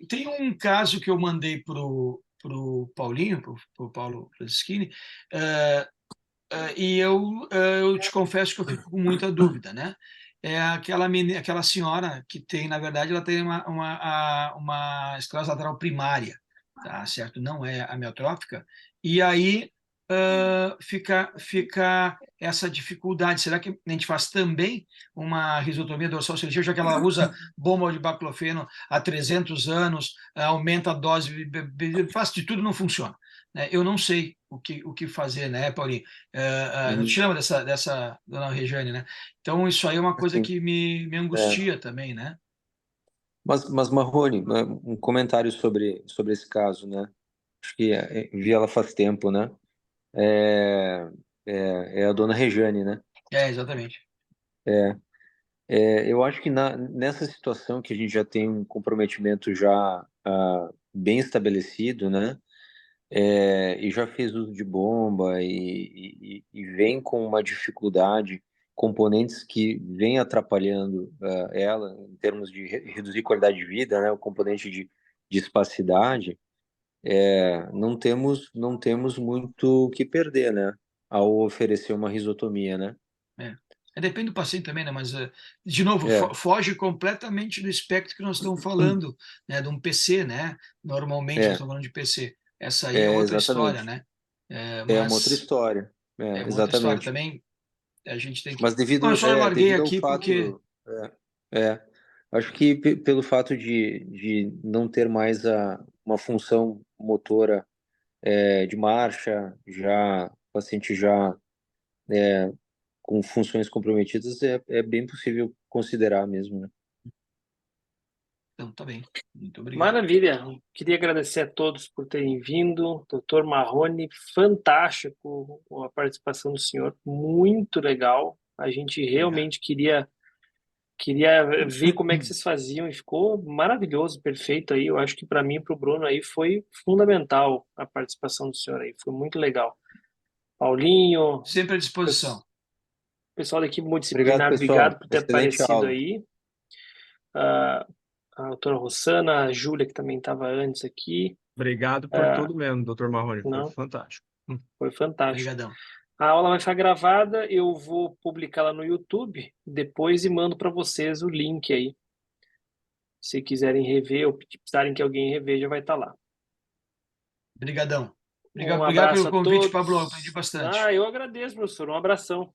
B: Tem um caso que eu mandei para o Paulinho, para o Paulo Franceschini, e eu te confesso que eu fico com muita dúvida, né? É aquela senhora que tem, na verdade, ela tem uma esclerose lateral primária, tá certo? Não é amiotrófica. E aí fica essa dificuldade. Será que a gente faz também uma risotomia dorsal seletiva, já que ela usa bomba de baclofeno há 300 anos, aumenta a dose, faz de tudo, não funciona, né? Eu não sei o que fazer, né, Paulinho? Não te
E: Uhum.
B: lembra dessa dona Regiane, né? Então, isso aí é uma coisa
E: Assim,
B: que me
E: é.
B: angustia também, né?
E: Mas Marrone, né, um comentário sobre esse caso, né? Acho que vi ela faz tempo, né? É, é a dona Rejane, né?
B: Exatamente.
E: É, eu acho que nessa situação que a gente já tem um comprometimento já bem estabelecido, né? E já fez uso de bomba e vem com uma dificuldade, componentes que vêm atrapalhando ela em termos de reduzir qualidade de vida, né? O componente de espacidade, não temos muito o que perder, né? Ao oferecer uma risotomia, né?
B: É. Depende do paciente também, né? Mas, de novo,
E: É,
B: foge completamente do espectro que nós estamos falando, né? De um PC, né? Normalmente nós
E: é,
B: estamos falando de PC. Essa aí é outra história,
E: exatamente.
B: né?
E: É uma outra
B: Mas
E: história.
B: é uma outra história
E: Exatamente.
B: também. A gente tem que.
E: Mas
B: Bom, eu
E: devido,
B: só larguei
E: devido ao
B: aqui porque.
E: fato, acho que pelo fato de não ter mais uma função motora de marcha, já o paciente já com funções comprometidas, é bem possível considerar mesmo, né?
B: Então, tá bem. Muito obrigado.
A: Maravilha. Queria agradecer a todos por terem vindo. Doutor Marrone, fantástico a participação do senhor, muito legal. A gente
B: Obrigado.
A: realmente queria ver como é que vocês faziam e ficou maravilhoso, perfeito aí. Eu acho que para mim e para o Bruno aí foi fundamental a participação do senhor aí, foi muito legal. Paulinho,
B: Sempre à disposição.
A: pessoal da equipe
E: Obrigado,
A: multidisciplinar, obrigado
E: pessoal.
A: por ter
E: Excelente
A: aparecido
E: aula.
A: aí. A doutora Rossana, a Júlia, que também estava antes aqui.
D: Obrigado por tudo mesmo, Dr. Marrone. Foi
A: Não,
D: fantástico.
A: foi fantástico.
B: Obrigadão.
A: A aula vai ficar gravada, eu vou publicá-la no YouTube depois e mando para vocês o link aí. Se quiserem rever ou precisarem que alguém reveja, vai estar lá.
B: Obrigadão.
A: Um
B: Obrigado
A: abraço
B: pelo
A: a
B: convite, Pablo. Eu aprendi
A: todos.
B: bastante.
A: Eu agradeço, professor. Um abração.